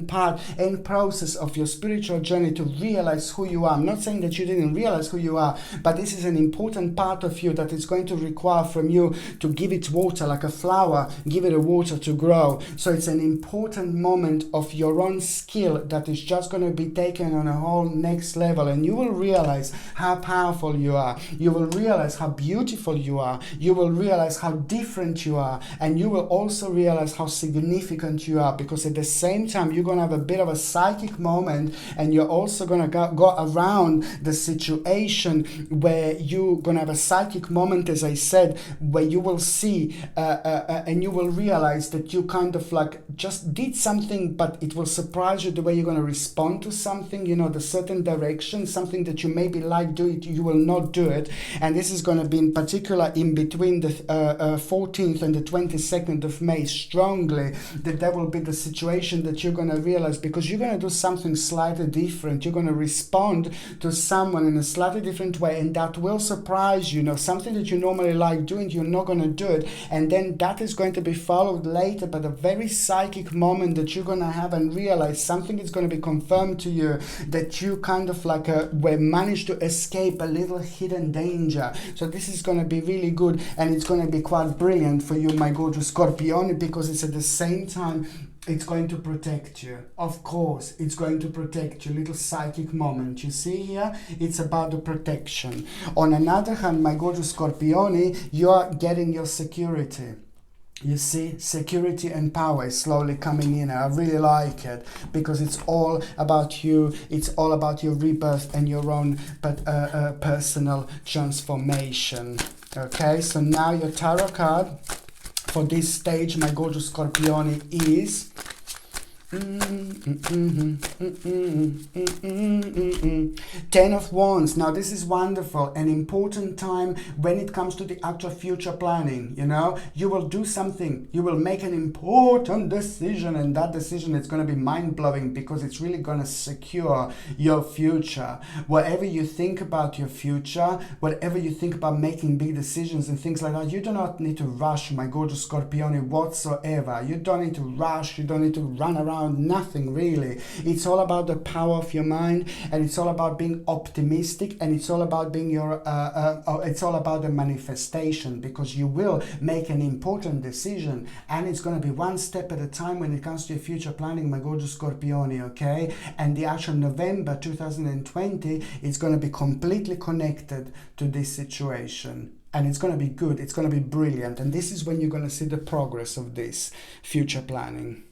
part and process of your spiritual journey to realize who you are. I'm not saying that you didn't realize who you are, but this is an important part of you that is going to require from you to give it water, like a flower, give it a water to grow. So it's an important moment of your own skill that is just going to be taken on a whole next level, and you will realize how powerful you are. You will realize how beautiful you are. You will realize how different you are, and you will also realize how significant you are, because at the same time you're going to have a bit of a psychic moment, and you're also going to go around the situation where you're gonna have a psychic moment, as I said, where you will see and you will realize that you kind of like just did something, but it will surprise you the way you're gonna respond to something, you know, the certain direction, something that you maybe like do it, you will not do it. And this is gonna be in particular in between the 14th and the 22nd of May, strongly, that there will be the situation that you're gonna realize, because you're gonna do something slightly different. You're gonna respond to someone someone in a slightly different way, and that will surprise you. Something that you normally like doing, you're not going to do it, and then that is going to be followed later by the very psychic moment that you're going to have and realize something is going to be confirmed to you, that you kind of like were managed to escape a little hidden danger. So this is going to be really good, and it's going to be quite brilliant for you, my gorgeous Scorpione, because it's at the same time it's going to protect you. Of course, it's going to protect you. Little psychic moment. You see here? It's about the protection. On another hand, my gorgeous Scorpione, you are getting your security. You see, security and power is slowly coming in. I really like it because it's all about you. It's all about your rebirth and your own personal transformation. Okay, so now your tarot card for this stage, my gorgeous Scorpione, is Ten of Wands. Now this is wonderful, an important time when it comes to the actual future planning. You will do something, you will make an important decision, and that decision is going to be mind-blowing because it's really going to secure your future. Whatever you think about your future, whatever you think about making big decisions and things like that, you do not need to rush, my gorgeous Scorpione, whatsoever. You don't need to rush, you don't need to run around, nothing really. It's all about the power of your mind, and it's all about being optimistic, and it's all about being it's all about the manifestation, because you will make an important decision, and it's going to be one step at a time when it comes to your future planning, my gorgeous Scorpione, okay? And the actual November 2020 is going to be completely connected to this situation. And it's going to be good, it's going to be brilliant, and this is when you're going to see the progress of this future planning.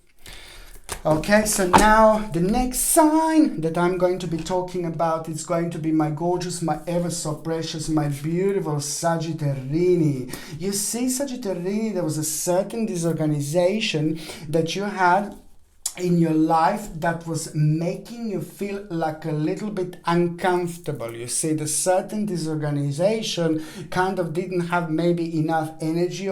Okay, so now the next sign that I'm going to be talking about is going to be my gorgeous, my ever so precious, my beautiful Sagittarini. You see, Sagittarini, there was a certain disorganization that you had in your life that was making you feel like a little bit uncomfortable. You see, the certain disorganization kind of didn't have maybe enough energy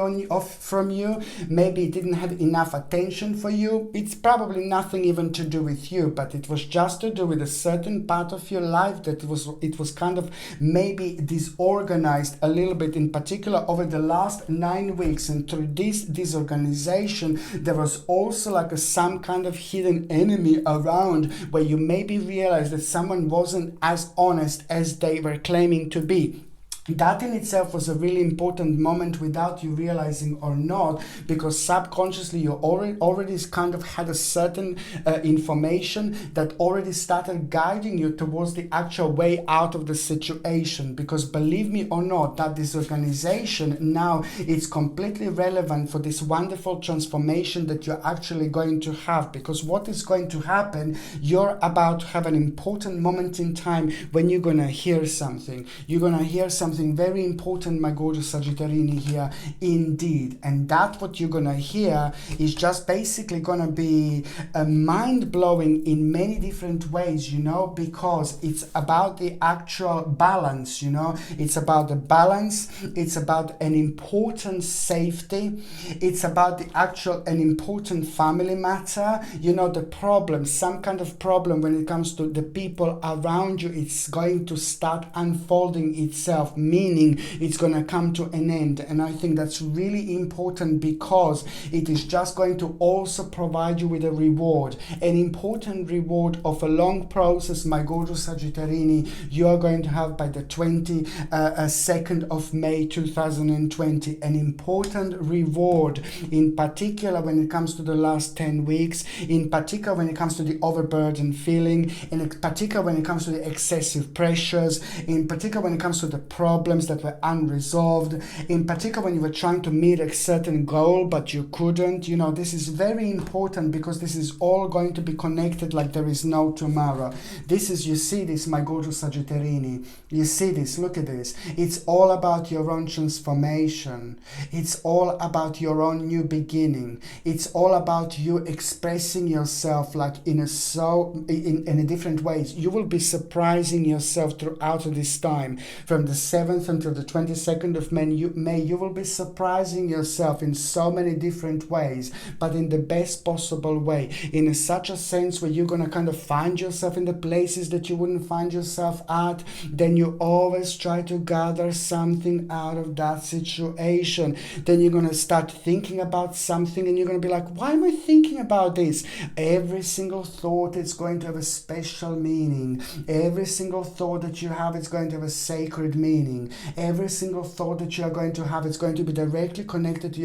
from you, maybe it didn't have enough attention for you. It's probably nothing even to do with you, but it was just to do with a certain part of your life that it was kind of maybe disorganized a little bit, in particular over the last 9 weeks. And through this disorganization, there was also like some kind of hidden enemy around, where you maybe realize that someone wasn't as honest as they were claiming to be. That in itself was a really important moment without you realizing or not, because subconsciously you already kind of had a certain information that already started guiding you towards the actual way out of the situation. Because believe me or not, that disorganization now it's completely relevant for this wonderful transformation that you're actually going to have. Because what is going to happen, you're about to have an important moment in time when you're going to hear something. You're going to hear something very important, my gorgeous Sagittarini, here indeed. And that what you're gonna hear is just basically gonna be mind-blowing in many different ways, because it's about the actual balance, it's about the balance, it's about an important safety, it's about the actual an important family matter, the problem, some kind of problem when it comes to the people around you. It's going to start unfolding itself, meaning it's going to come to an end. And I think that's really important, because it is just going to also provide you with a reward, an important reward of a long process, my gorgeous Sagittarini. You are going to have by the 22nd of May 2020 an important reward, in particular when it comes to the last 10 weeks, in particular when it comes to the overburden feeling, in particular when it comes to the excessive pressures, in particular when it comes to the problems that were unresolved, in particular when you were trying to meet a certain goal but you couldn't. This is very important, because this is all going to be connected like there is no tomorrow. This is, you see this, my gorgeous Sagittarini, you see this, look at this. It's all about your own transformation. It's all about your own new beginning. It's all about you expressing yourself like in a different ways. You will be surprising yourself throughout this time, from the 7th until the 22nd of May, you will be surprising yourself in so many different ways, but in the best possible way, in such a sense where you're going to kind of find yourself in the places that you wouldn't find yourself at. Then you always try to gather something out of that situation. Then you're going to start thinking about something and you're going to be like, why am I thinking about this? Every single thought is going to have a special meaning. Every single thought that you have is going to have a sacred meaning. Every single thought that you are going to have is going to be directly connected to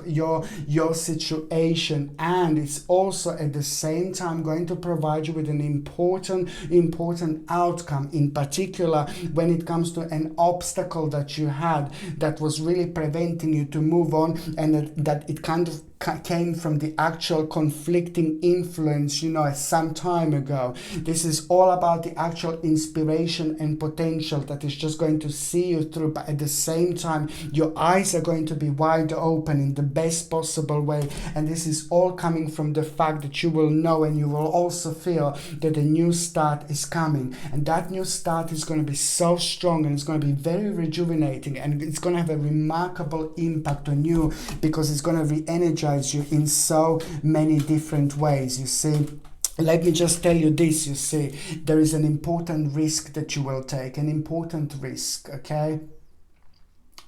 your situation, and it's also at the same time going to provide you with an important outcome, in particular when it comes to an obstacle that you had that was really preventing you to move on, and that it kind of came from the actual conflicting influence, some time ago. This is all about the actual inspiration and potential that is just going to see you through, but at the same time your eyes are going to be wide open in the best possible way. And this is all coming from the fact that you will know and you will also feel that a new start is coming, and that new start is going to be so strong and it's going to be very rejuvenating, and it's going to have a remarkable impact on you because it's going to re-energize you in so many different ways. You see, let me just tell you this, you see, there is an important risk that you will take, an important risk, okay?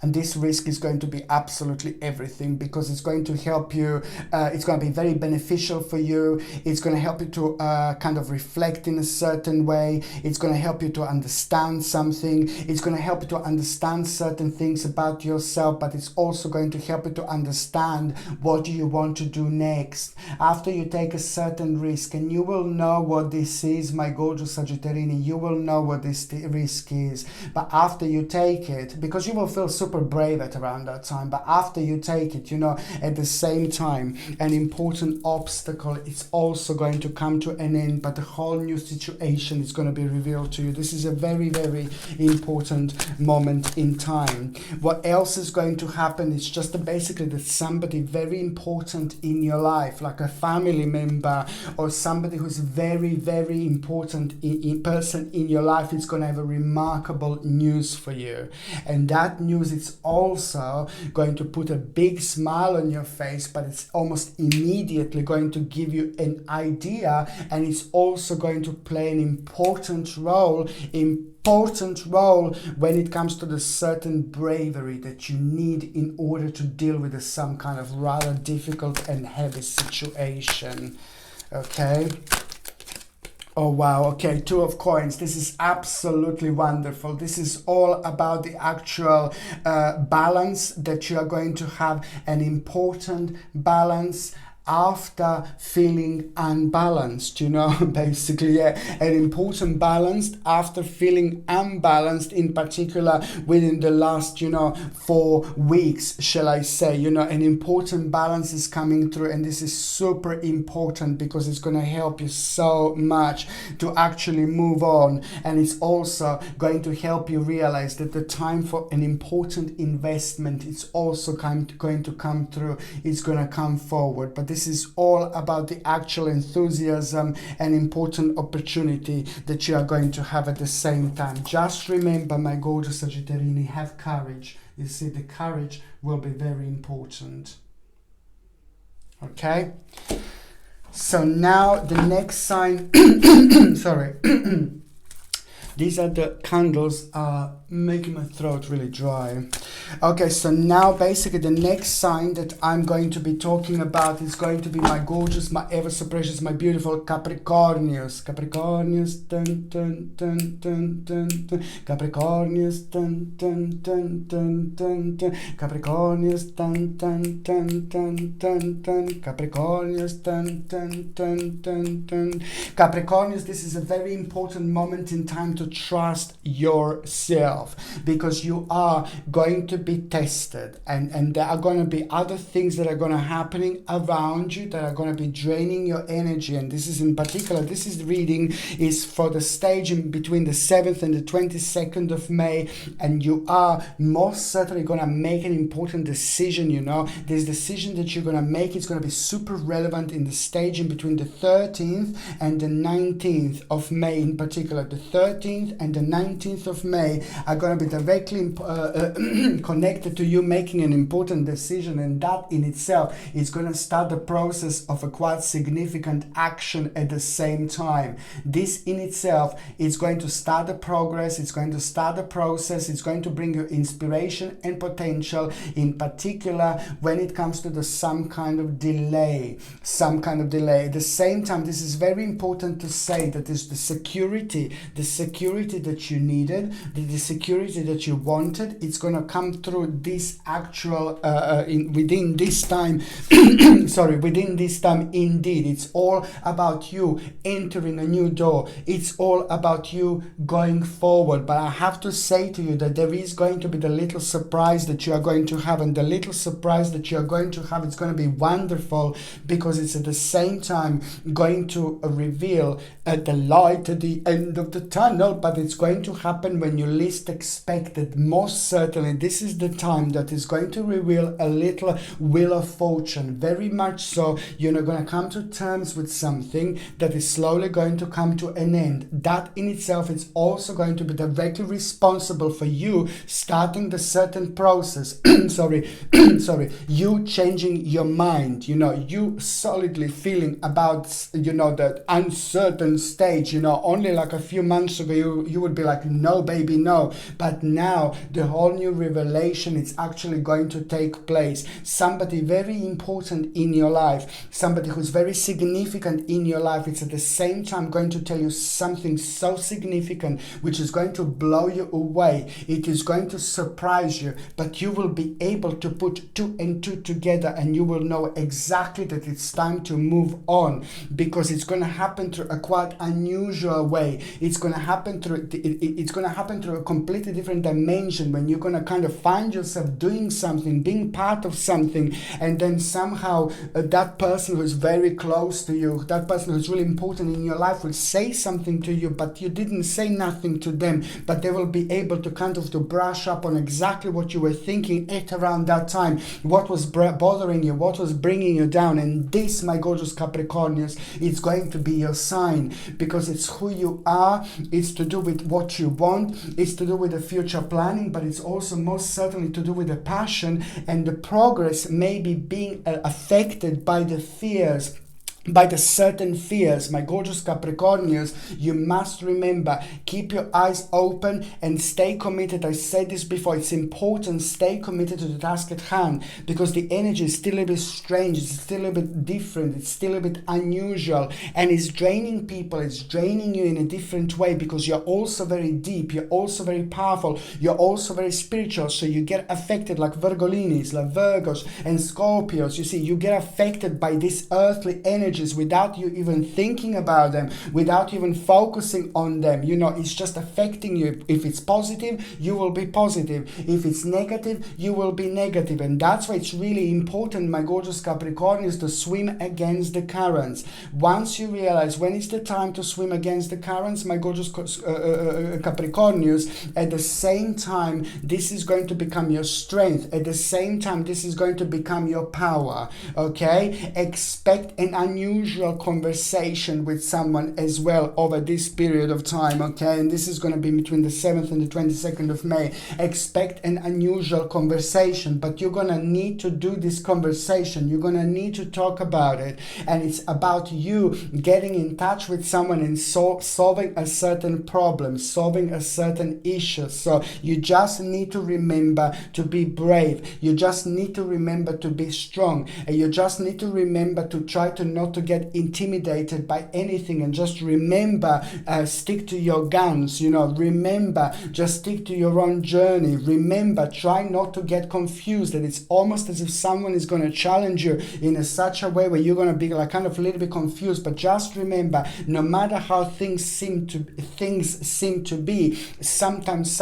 And this risk is going to be absolutely everything, because it's going to help you, it's going to be very beneficial for you. It's going to help you to kind of reflect in a certain way. It's going to help you to understand something. It's going to help you to understand certain things about yourself, but it's also going to help you to understand what you want to do next. After you take a certain risk, and you will know what this is, my gorgeous Sagittarini, you will know what this risk is. But after you take it, because you will feel super brave at around that time, but after you take it, at the same time, an important obstacle is also going to come to an end, but a whole new situation is going to be revealed to you. This is a very, very important moment in time. What else is going to happen is just basically that somebody very important in your life, like a family member or somebody who's very, very important in person in your life, is going to have a remarkable news for you. And that news is also going to put a big smile on your face, but it's almost immediately going to give you an idea, and it's also going to play an important role when it comes to the certain bravery that you need in order to deal with some kind of rather difficult and heavy situation. Okay. Oh wow, okay, Two of Coins. This is absolutely wonderful. This is all about the actual balance that you are going to have, an important balance after feeling unbalanced, basically, yeah, an important balance after feeling unbalanced, in particular within the last 4 weeks, shall I say. An important balance is coming through, and this is super important because it's going to help you so much to actually move on, and it's also going to help you realize that the time for an important investment is also going to come through. It's going to come forward, but this is all about the actual enthusiasm and important opportunity that you are going to have at the same time. Just remember, my gorgeous Sagittarini, have courage. You see, the courage will be very important. Okay? So now the next sign, sorry, these are the candles making my throat really dry. Okay, so now basically the next sign that I'm going to be talking about is going to be my gorgeous, my ever so precious, my beautiful Capricornus. Capricornus, dun, dun, dun, dun, dun, dun. Capricornus, dun, dun, dun, dun, dun, dun. Capricornus, dun, dun, dun, dun, dun, dun. Capricornus, dun, dun, dun, dun, dun. Capricornus, this is a very important moment in time to trust yourself, because you are going to be tested, and there are going to be other things that are going to happening around you that are going to be draining your energy. And this is in particular, this is reading is for the stage in between the 7th and the 22nd of May, and you are most certainly going to make an important decision. This decision that you're going to make is going to be super relevant in the stage in between the 13th and the 19th of May. In particular, the 13th 18th and the 19th of May are going to be directly connected to you making an important decision, and that in itself is going to start the process of a quite significant action at the same time. This in itself is going to start the progress, it's going to start the process, it's going to bring you inspiration and potential, in particular when it comes to some kind of delay. At the same time, this is very important to say that is the security that you needed, the security that you wanted. It's going to come through this actual within this time within this time. Indeed, it's all about you entering a new door. It's all about you going forward. But I have to say to you that there is going to be the little surprise that you are going to have, and the little surprise that you are going to have, it's going to be wonderful, because it's at the same time going to reveal the light at the end of the tunnel. But it's going to happen when you least expect it. Most certainly, this is the time that is going to reveal a little wheel of fortune. Very much so. You're going to come to terms with something that is slowly going to come to an end. That in itself is also going to be directly responsible for you starting the certain process. You changing your mind, you solidly feeling about, that uncertain stage, only like a few months ago, you would be like, no, baby, no. But now the whole new revelation is actually going to take place. Somebody very important in your life, somebody who's very significant in your life, it's at the same time going to tell you something so significant, which is going to blow you away. It is going to surprise you, but you will be able to put 2 and 2 together, and you will know exactly that it's time to move on, because it's going to happen through a quite unusual way. It's going to happen through a completely different dimension, when you're going to kind of find yourself doing something, being part of something, and then somehow that person who's very close to you, that person who's really important in your life, will say something to you, but you didn't say nothing to them, but they will be able to kind of to brush up on exactly what you were thinking at around that time, what was bothering you, what was bringing you down. And this, my gorgeous Capricornius, is going to be your sign, because it's who you are, it's to do with what you want, it's to do with the future planning, but it's also most certainly to do with the passion and the progress, maybe being affected by the fears, by the certain fears. My gorgeous Capricornians, you must remember, keep your eyes open and stay committed. I said this before, it's important, stay committed to the task at hand, because the energy is still a bit strange, it's still a bit different, it's still a bit unusual, and it's draining people, it's draining you in a different way, because you're also very deep, you're also very powerful, you're also very spiritual, so you get affected like Virgolinis, like Virgos and Scorpios. You see, you get affected by this earthly energy without you even thinking about them, without even focusing on them. It's just affecting you. If it's positive, you will be positive. If it's negative, you will be negative. And that's why it's really important, my gorgeous Capricornians, to swim against the currents. Once you realize when is the time to swim against the currents, my gorgeous Capricornians, at the same time, this is going to become your strength. At the same time, this is going to become your power. Okay? Expect an unusual conversation with someone as well over this period of time, okay? And this is going to be between the 7th and the 22nd of May. Expect an unusual conversation, but you're going to need to do this conversation. You're going to need to talk about it, and it's about you getting in touch with someone and solving a certain problem, solving a certain issue. So you just need to remember to be brave. You just need to remember to be strong, and you just need to remember to try to not to get intimidated by anything, and just remember, stick to your guns, remember, just stick to your own journey. Remember, try not to get confused, and it's almost as if someone is going to challenge you in such a way where you're going to be like kind of a little bit confused. But just remember, no matter how things seem to be, sometimes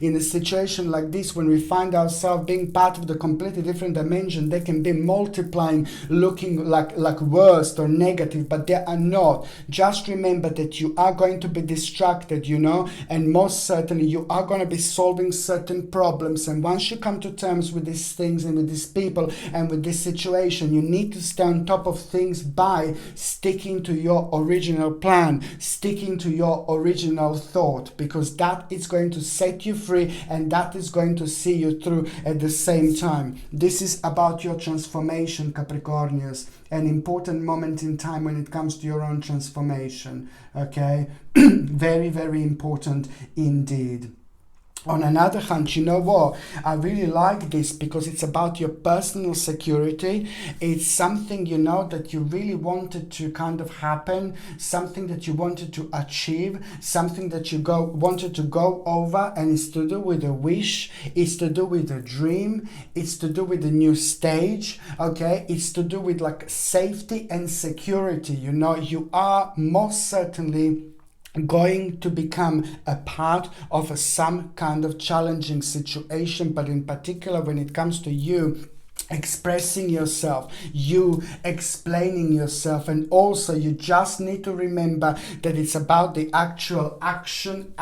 in a situation like this, when we find ourselves being part of the completely different dimension, they can be multiplying, looking like like worst or negative, but they are not. Just remember that you are going to be distracted, you know, and most certainly you are going to be solving certain problems. And once you come to terms with these things and with these people and with this situation, you need to stay on top of things by sticking to your original plan, sticking to your original thought, because that is going to set you free and that is going to see you through at the same time. This is about your transformation, Capricornius, an important moment in time when it comes to your own transformation, okay? Very, very important indeed. On another hand, you know what? I really like this because it's about your personal security. It's something, you know, that you really wanted to kind of happen, something that you wanted to achieve, something that you wanted to go over, and it's to do with a wish, it's to do with a dream, it's to do with a new stage, okay? It's to do with like safety and security, you know. You are most certainly going to become a part of some kind of challenging situation, but in particular when it comes to you expressing yourself, you explaining yourself, and also you just need to remember that it's about the actual action.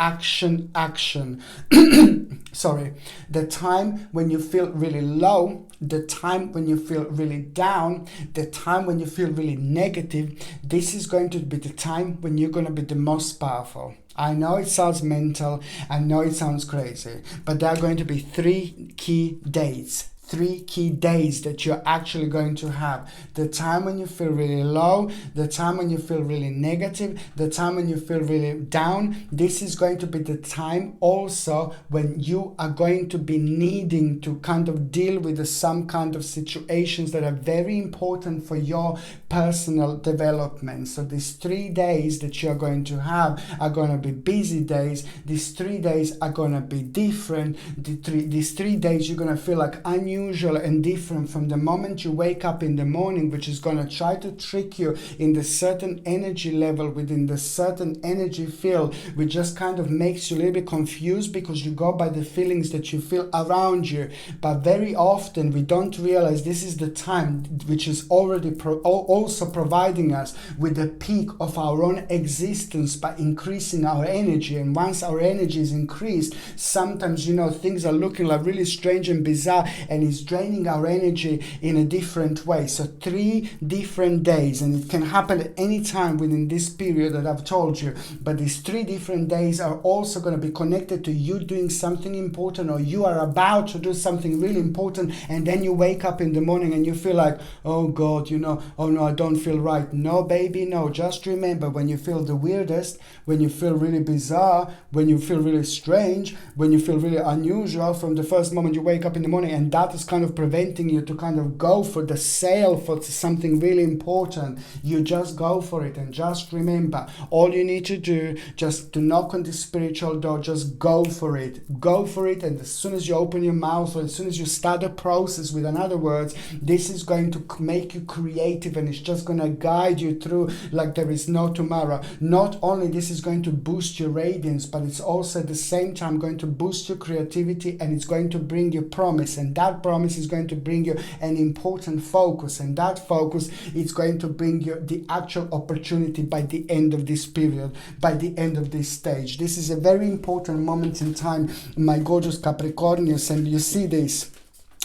Sorry, the time when you feel really low, the time when you feel really down, the time when you feel really negative, this is going to be the time when you're going to be the most powerful. I know it sounds mental, I know it sounds crazy, but there are going to be 3 key days that you're actually going to have. The time when you feel really low, the time when you feel really negative, the time when you feel really down. This is going to be the time also when you are going to be needing to kind of deal with some kind of situations that are very important for your personal development. So these 3 days that you're going to have are going to be busy days. These 3 days are going to be different. These 3 days you're going to feel like unusual and different from the moment you wake up in the morning, which is going to try to trick you in the certain energy level within the certain energy field, which just kind of makes you a little bit confused because you go by the feelings that you feel around you. But very often we don't realize this is the time which is already also providing us with the peak of our own existence by increasing our energy. And once our energy is increased, sometimes, you know, things are looking like really strange and bizarre, and it's draining our energy in a different way. So 3 different days, and it can happen at any time within this period that I've told you, but these 3 different days are also going to be connected to you doing something important, or you are about to do something really important, and then you wake up in the morning and you feel like, oh God, you know, oh no, I don't feel right. No, baby, no. Just remember, when you feel the weirdest, when you feel really bizarre, when you feel really strange, when you feel really unusual from the first moment you wake up in the morning, and that is kind of preventing you to kind of go for the sale for something really important, you just go for it. And just remember, all you need to do, just to knock on the spiritual door, just go for it. And as soon as you open your mouth, or as soon as you start a process, with another words, this is going to make you creative, and it's just going to guide you through like there is no tomorrow. Not only this is going to boost your radiance, but it's also at the same time going to boost your creativity, and it's going to bring you promise, and that promise is going to bring you an important focus, and that focus is going to bring you the actual opportunity by the end of this period, by the end of this stage. This is a very important moment in time, my gorgeous Capricornius, and you see this.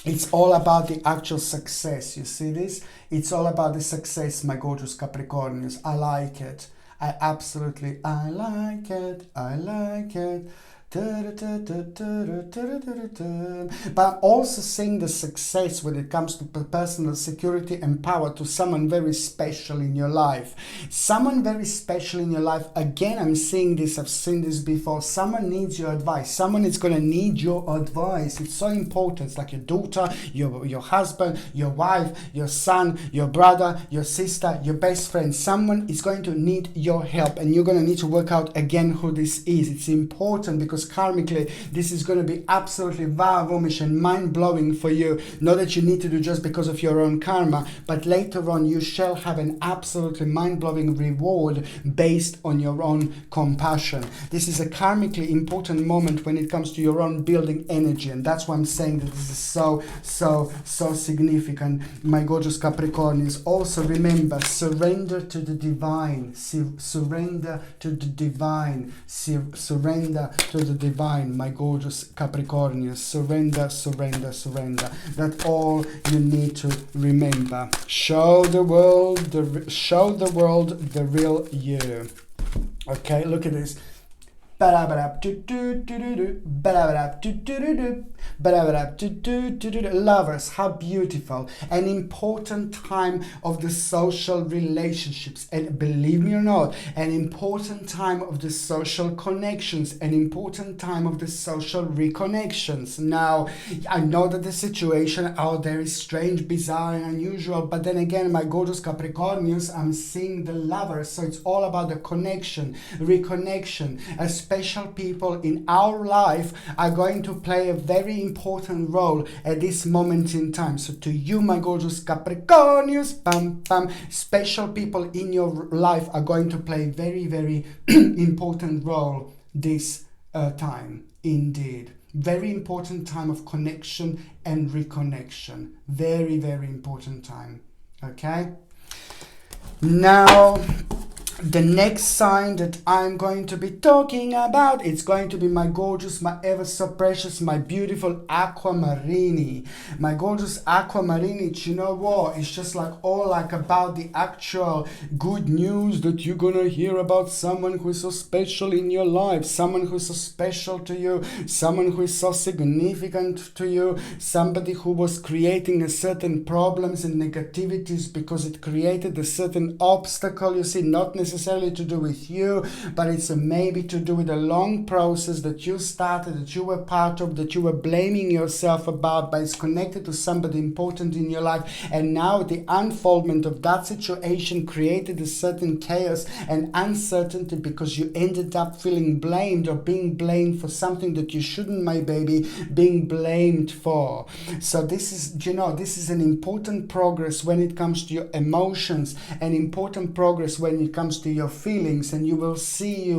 It's all about the actual success. You see this? It's all about the success, my gorgeous Capricornius. I like it. I like it. I like it. But I'm also seeing the success when it comes to personal security and power to someone very special in your life. Someone very special in your life. Again, I'm seeing this. I've seen this before. Someone needs your advice. Someone is going to need your advice. It's so important. It's like your daughter, your husband, your wife, your son, your brother, your sister, your best friend. Someone is going to need your help, and you're going to need to work out again who this is. It's important because because karmically this is going to be absolutely wow-woomish and mind-blowing for you. Not that you need to do just because of your own karma, but later on you shall have an absolutely mind-blowing reward based on your own compassion. This is a karmically important moment when it comes to your own building energy, and that's why I'm saying that this is so significant, my gorgeous Capricornians. Also remember, surrender to the divine. Surrender to the divine. Surrender to the divine, my gorgeous Capricornians. Surrender, surrender, surrender. That's all you need to remember. Show the world the real you. Okay, look at this. Lovers, how beautiful. An important time of the social relationships, and believe me or not, an important time of the social connections, an important time of the social reconnections. Now, I know that the situation out there is strange, bizarre, and unusual, but then again, my gorgeous Capricornians, I'm seeing the lovers, so it's all about the connection, reconnection. Special people in our life are going to play a very important role at this moment in time. So to you, my gorgeous Capricornians, special people in your life are going to play very, very important role this time. Indeed. Very important time of connection and reconnection. Very, very important time. Okay? Now, the next sign that I'm going to be talking about, it's going to be my gorgeous, my ever so precious, my beautiful Aquamarini. My gorgeous Aquamarini, you know what? It's just like all like about the actual good news that you're gonna hear about someone who is so special in your life, someone who is so special to you, someone who is so significant to you, somebody who was creating a certain problems and negativities because it created a certain obstacle, you see, not necessarily to do with you, but it's maybe to do with a long process that you started, that you were part of, that you were blaming yourself about, but it's connected to somebody important in your life, and now the unfoldment of that situation created a certain chaos and uncertainty because you ended up feeling blamed or being blamed for something that you shouldn't, my baby, being blamed for. So this is, you know, this is an important progress when it comes to your emotions, an important progress when it comes to your feelings, and you will see,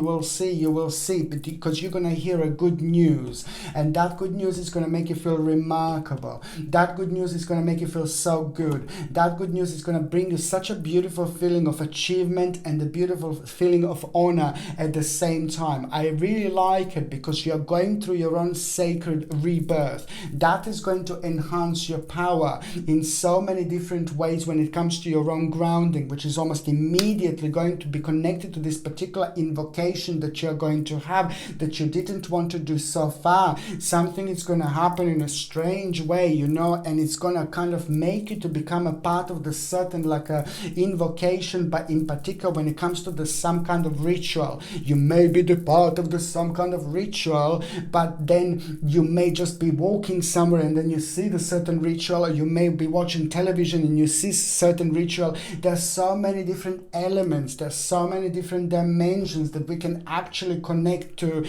because you're going to hear a good news, and that good news is going to make you feel remarkable. That good news is going to make you feel so good. That good news is going to bring you such a beautiful feeling of achievement and a beautiful feeling of honor at the same time. I really like it because you're going through your own sacred rebirth. That is going to enhance your power in so many different ways when it comes to your own grounding, which is almost immediately going to be connected to this particular invocation that you're going to have that you didn't want to do so far. Something is going to happen in a strange way, you know, and it's going to kind of make you to become a part of the certain like a invocation, but in particular when it comes to the some kind of ritual. You may be the part of the some kind of ritual, but then you may just be walking somewhere and then you see the certain ritual, or you may be watching television and you see certain ritual. There's so many different elements, there's so many different dimensions that we can actually connect to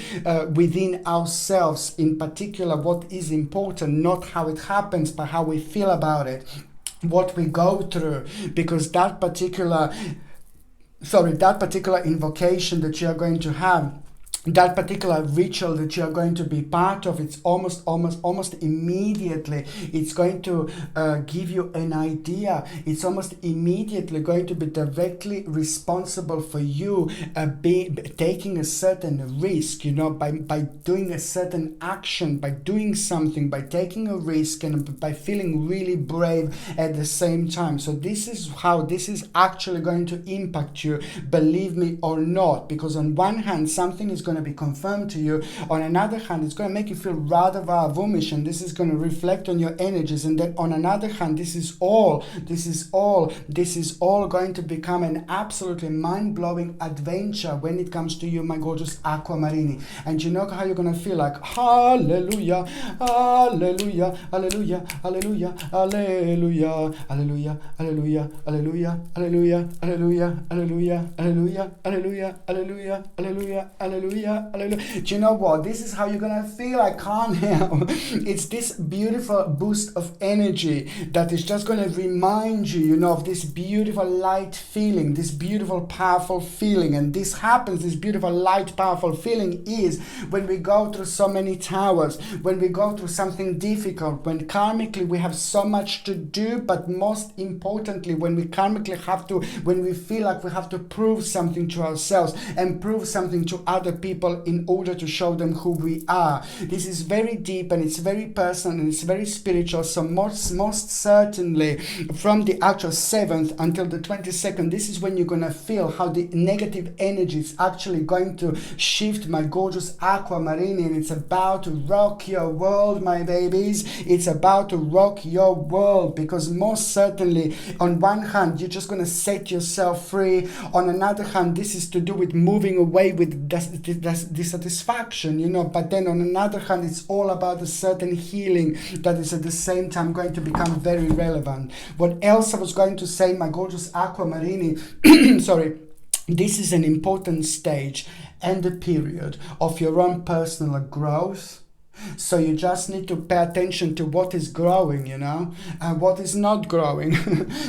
within ourselves. In particular, what is important, not how it happens, but how we feel about it, what we go through, because that particular invocation that you are going to have, that particular ritual that you are going to be part of, it's almost immediately, it's going to give you an idea. It's almost immediately going to be directly responsible for you taking a certain risk, you know, by doing a certain action, by doing something, by taking a risk, and by feeling really brave at the same time. So this is how this is actually going to impact you, believe me or not, because on one hand, something is going to be confirmed to you. On another hand, it's going to make you feel rather woomish, and this is going to reflect on your energies. And then on another hand, this is all going to become an absolutely mind-blowing adventure when it comes to you, my gorgeous Aquamarini. And you know how you're going to feel like hallelujah, hallelujah, hallelujah, hallelujah, hallelujah, hallelujah, hallelujah, hallelujah, hallelujah, hallelujah, hallelujah, hallelujah, hallelujah, hallelujah, hallelujah, hallelujah. Hallelujah, hallelujah. Do you know what? This is how you're going to feel. I can't help. It's this beautiful boost of energy that is just going to remind you, you know, of this beautiful light feeling, this beautiful powerful feeling. And this happens, this beautiful light powerful feeling is when we go through so many towers, when we go through something difficult, when karmically we have so much to do, but most importantly, when we karmically when we feel like we have to prove something to ourselves and prove something to other people in order to show them who we are. This is very deep and it's very personal and it's very spiritual. So most certainly from the actual 7th until the 22nd, this is when you're going to feel how the negative energy is actually going to shift, my gorgeous aquamarine, and it's about to rock your world, my babies. It's about to rock your world, because most certainly on one hand you're just going to set yourself free, on another hand this is to do with moving away with dissatisfaction, you know, but then on another hand it's all about a certain healing that is at the same time going to become very relevant. What else I was going to say, my gorgeous aquamarine, sorry, this is an important stage and a period of your own personal growth. So you just need to pay attention to what is growing, you know, and what is not growing,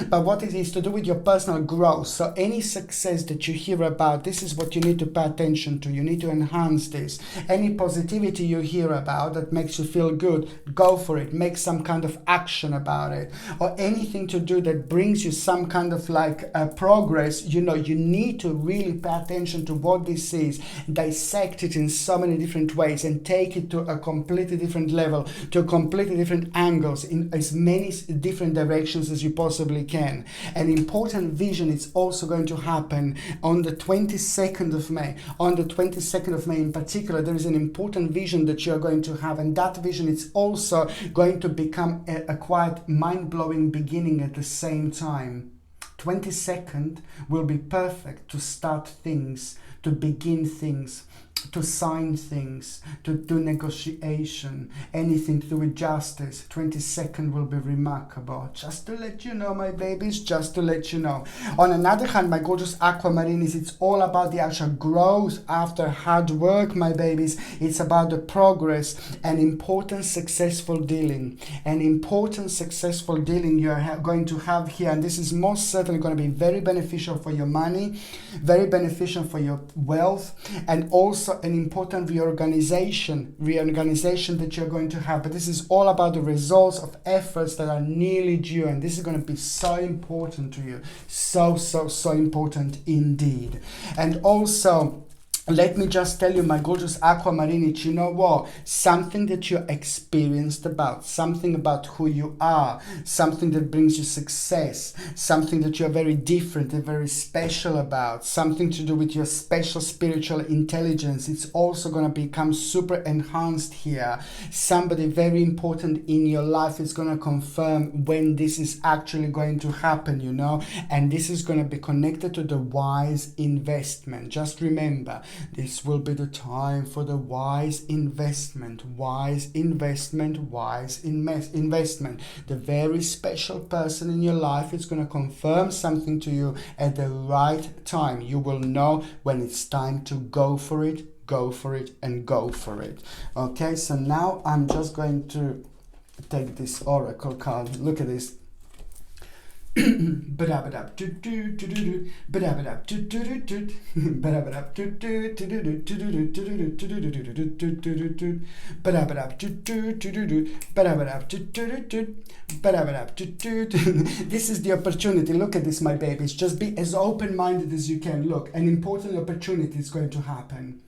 but what it is to do with your personal growth. So any success that you hear about, this is what you need to pay attention to. You need to enhance this. Any positivity you hear about that makes you feel good, go for it. Make some kind of action about it. Or anything to do that brings you some kind of like progress, you know, you need to really pay attention to what this is, dissect it in so many different ways and take it to a completely different level, to completely different angles, in as many different directions as you possibly can. An important vision is also going to happen on the 22nd of May. On the 22nd of May in particular, there is an important vision that you're going to have, and that vision is also going to become a quite mind-blowing beginning at the same time. 22nd will be perfect to start things, to begin things, to sign things, to do negotiation, anything to do with justice. 22nd will be remarkable. Just to let you know, my babies, just to let you know. On another hand, my gorgeous aquamarines, it's all about the actual growth after hard work, my babies. It's about the progress and important successful dealing. An important successful dealing you're going to have here, and this is most certainly going to be very beneficial for your money, very beneficial for your wealth, and also an important reorganization that you're going to have. But this is all about the results of efforts that are nearly due, and this is going to be so important to you, so important indeed. And also, let me just tell you, my gorgeous aquamarine, you know what? Something that you're experienced about, something about who you are, something that brings you success, something that you're very different and very special about, something to do with your special spiritual intelligence. It's also going to become super enhanced here. Somebody very important in your life is going to confirm when this is actually going to happen, you know, and this is going to be connected to the wise investment. Just remember, this will be the time for the wise investment, wise investment, wise investment. The very special person in your life is going to confirm something to you at the right time. You will know when it's time to go for it, go for it, and go for it. Okay, so now I'm just going to take this oracle card. Look at this. This is the opportunity. Look at this, my babies. Just be as open-minded as you can. Look, an important opportunity is going to happen.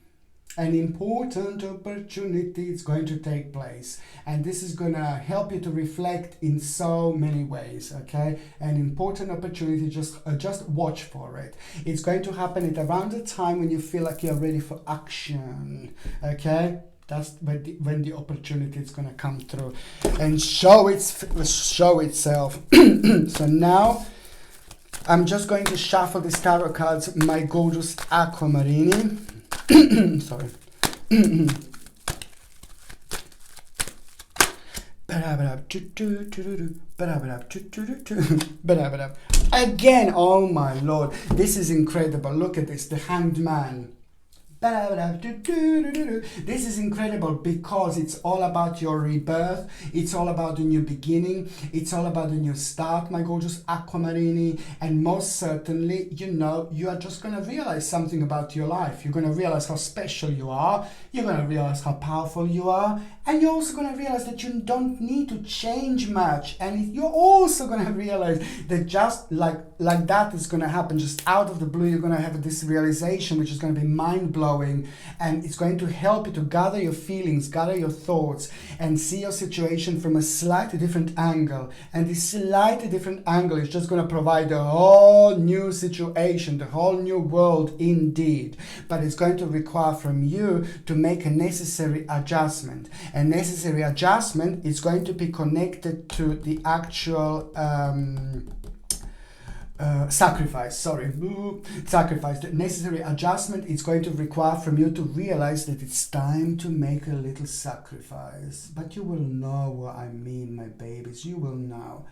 An important opportunity is going to take place, and this is going to help you to reflect in so many ways. Okay, an important opportunity, just watch for it. It's going to happen at around the time when you feel like you're ready for action. Okay, that's when the opportunity is going to come through and show itself. So now I'm just going to shuffle these tarot cards, my gorgeous aquamarine. Sorry. Again, oh my lord, this is incredible. Look at this, the Hanged Man. This is incredible because it's all about your rebirth. It's all about a new beginning. It's all about a new start, my gorgeous Aquamarini. And most certainly, you know, you are just going to realize something about your life. You're going to realize how special you are. You're going to realize how powerful you are. And you're also going to realize that you don't need to change much. And you're also going to realize that just like that is going to happen, just out of the blue, you're going to have this realization, which is going to be mind-blowing. And it's going to help you to gather your feelings, gather your thoughts, and see your situation from a slightly different angle. And this slightly different angle is just going to provide a whole new situation, the whole new world indeed. But it's going to require from you to make a necessary adjustment. A necessary adjustment is going to be connected to the actual sacrifice. The necessary adjustment is going to require from you to realize that it's time to make a little sacrifice. But you will know what I mean, my babies. You will know.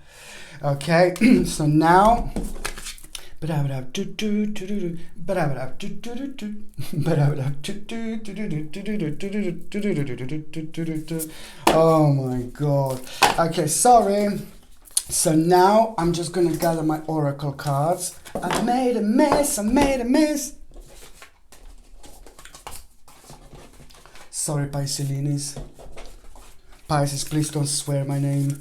Okay, so now. Oh my god. Okay, sorry. So now I'm just going to gather my oracle cards. I made a mess. Sorry, Pisces. Pisces, please don't swear my name.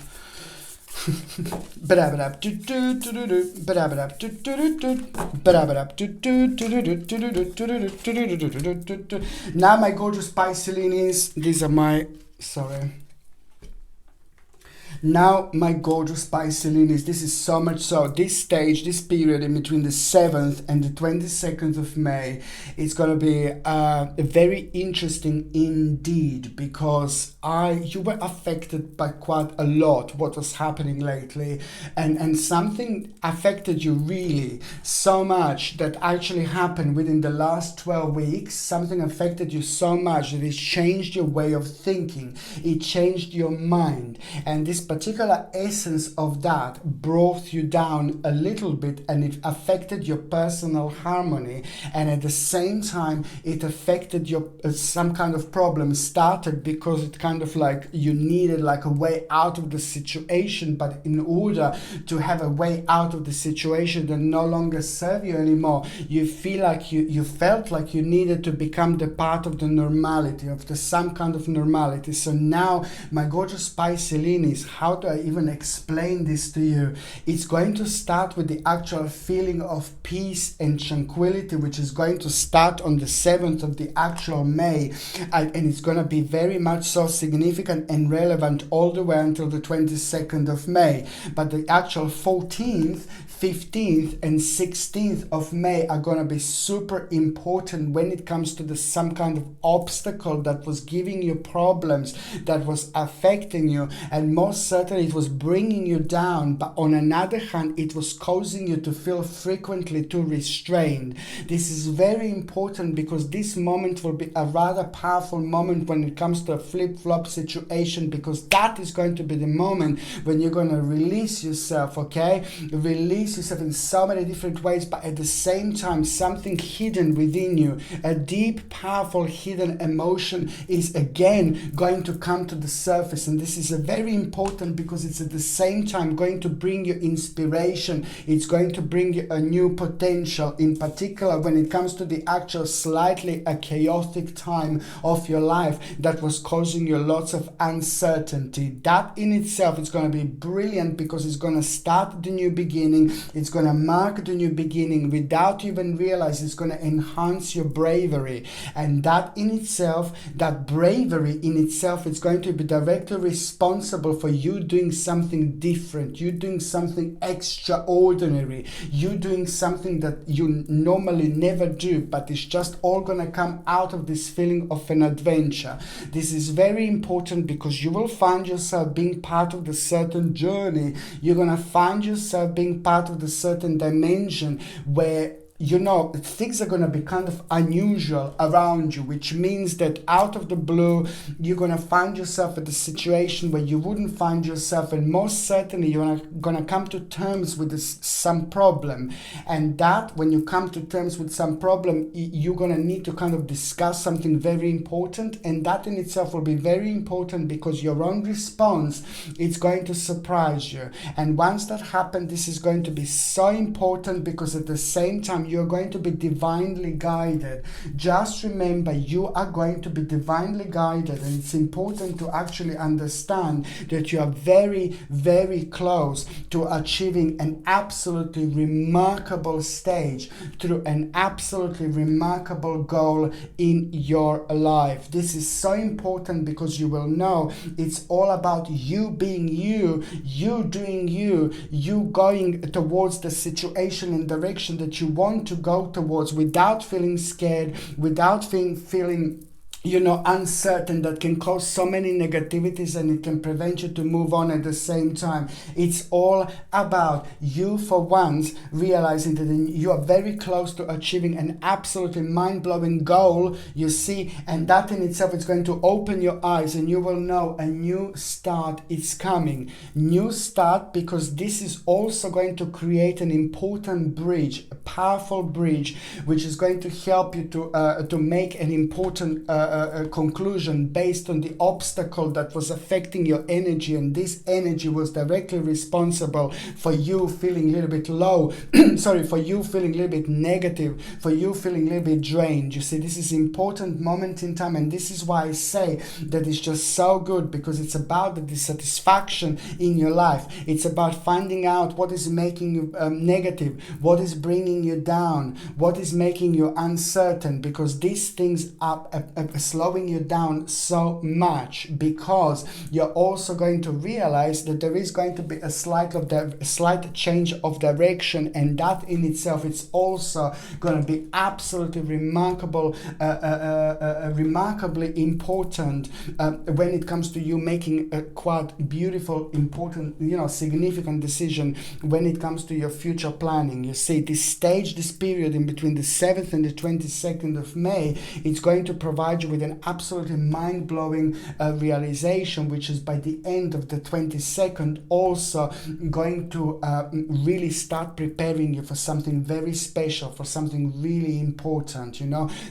Now, my gorgeous Pisces, these are my... Sorry. Now, my gorgeous Pisces, this is so much so, this stage, this period in between the 7th and the 22nd of May, it's going to be very interesting indeed, because you were affected by quite a lot what was happening lately, and something affected you really so much that actually happened within the last 12 weeks. Something affected you so much that it changed your way of thinking, it changed your mind, and this particular essence of that brought you down a little bit, and it affected your personal harmony, and at the same time it affected your some kind of problem started because it kind of like you needed like a way out of the situation, but in order to have a way out of the situation that no longer serve you anymore, you feel like you felt like you needed to become the part of the normality, of the some kind of normality. So now, my gorgeous Pisces, how do I even explain this to you? It's going to start with the actual feeling of peace and tranquility, which is going to start on the 7th of the actual May, and it's going to be very much so significant and relevant all the way until the 22nd of May. But the actual 14th, 15th and 16th of May are going to be super important when it comes to some kind of obstacle that was giving you problems, that was affecting you, and most certainly it was bringing you down, but on another hand it was causing you to feel frequently too restrained. This is very important because this moment will be a rather powerful moment when it comes to a flip-flop situation, because that is going to be the moment when you're going to release yourself, okay? Release yourself in so many different ways, but at the same time something hidden within you, a deep, powerful, hidden emotion is again going to come to the surface, and this is a very important because it's at the same time going to bring you inspiration. It's going to bring you a new potential, in particular when it comes to the actual slightly a chaotic time of your life that was causing you lots of uncertainty. That in itself is going to be brilliant because it's going to start the new beginning. It's going to mark the new beginning without even realize. It's going to enhance your bravery, and that in itself, that bravery in itself, is going to be directly responsible for you doing something different, you doing something extraordinary, you doing something that you normally never do, but it's just all going to come out of this feeling of an adventure. This is very important because you will find yourself being part of the certain journey. You're going to find yourself being part of the certain dimension where you know, things are going to be kind of unusual around you, which means that out of the blue, you're going to find yourself at a situation where you wouldn't find yourself, and most certainly you're going to come to terms with some problem. And that, when you come to terms with some problem, you're going to need to kind of discuss something very important, and that in itself will be very important because your own response, it's going to surprise you. And once that happens, this is going to be so important, because at the same time, you're going to be divinely guided. Just remember, you are going to be divinely guided, and it's important to actually understand that you are very, very close to achieving an absolutely remarkable stage through an absolutely remarkable goal in your life. This is so important because you will know it's all about you being you, you doing you, you going towards the situation and direction that you want to go towards without feeling scared, without feeling you know, uncertain, that can cause so many negativities, and it can prevent you to move on at the same time. It's all about you, for once, realizing that you are very close to achieving an absolutely mind-blowing goal, you see, and that in itself is going to open your eyes, and you will know a new start is coming. New start, because this is also going to create an important bridge, a powerful bridge, which is going to help you to make an important a conclusion based on the obstacle that was affecting your energy, and this energy was directly responsible for you feeling a little bit low for you feeling a little bit negative, for you feeling a little bit drained. You see, this is an important moment in time, and this is why I say that it's just so good, because it's about the dissatisfaction in your life. It's about finding out what is making you negative, what is bringing you down, what is making you uncertain, because these things are slowing you down so much, because you're also going to realize that there is going to be a slight change of direction, and that in itself, it's also going to be absolutely remarkably important when it comes to you making a quite beautiful, important, significant decision when it comes to your future planning. You see, this period in between the 7th and the 22nd of May, it's going to provide you with an absolutely mind-blowing realization, which is by the end of the 22nd also going to really start preparing you for something very special, for something really important.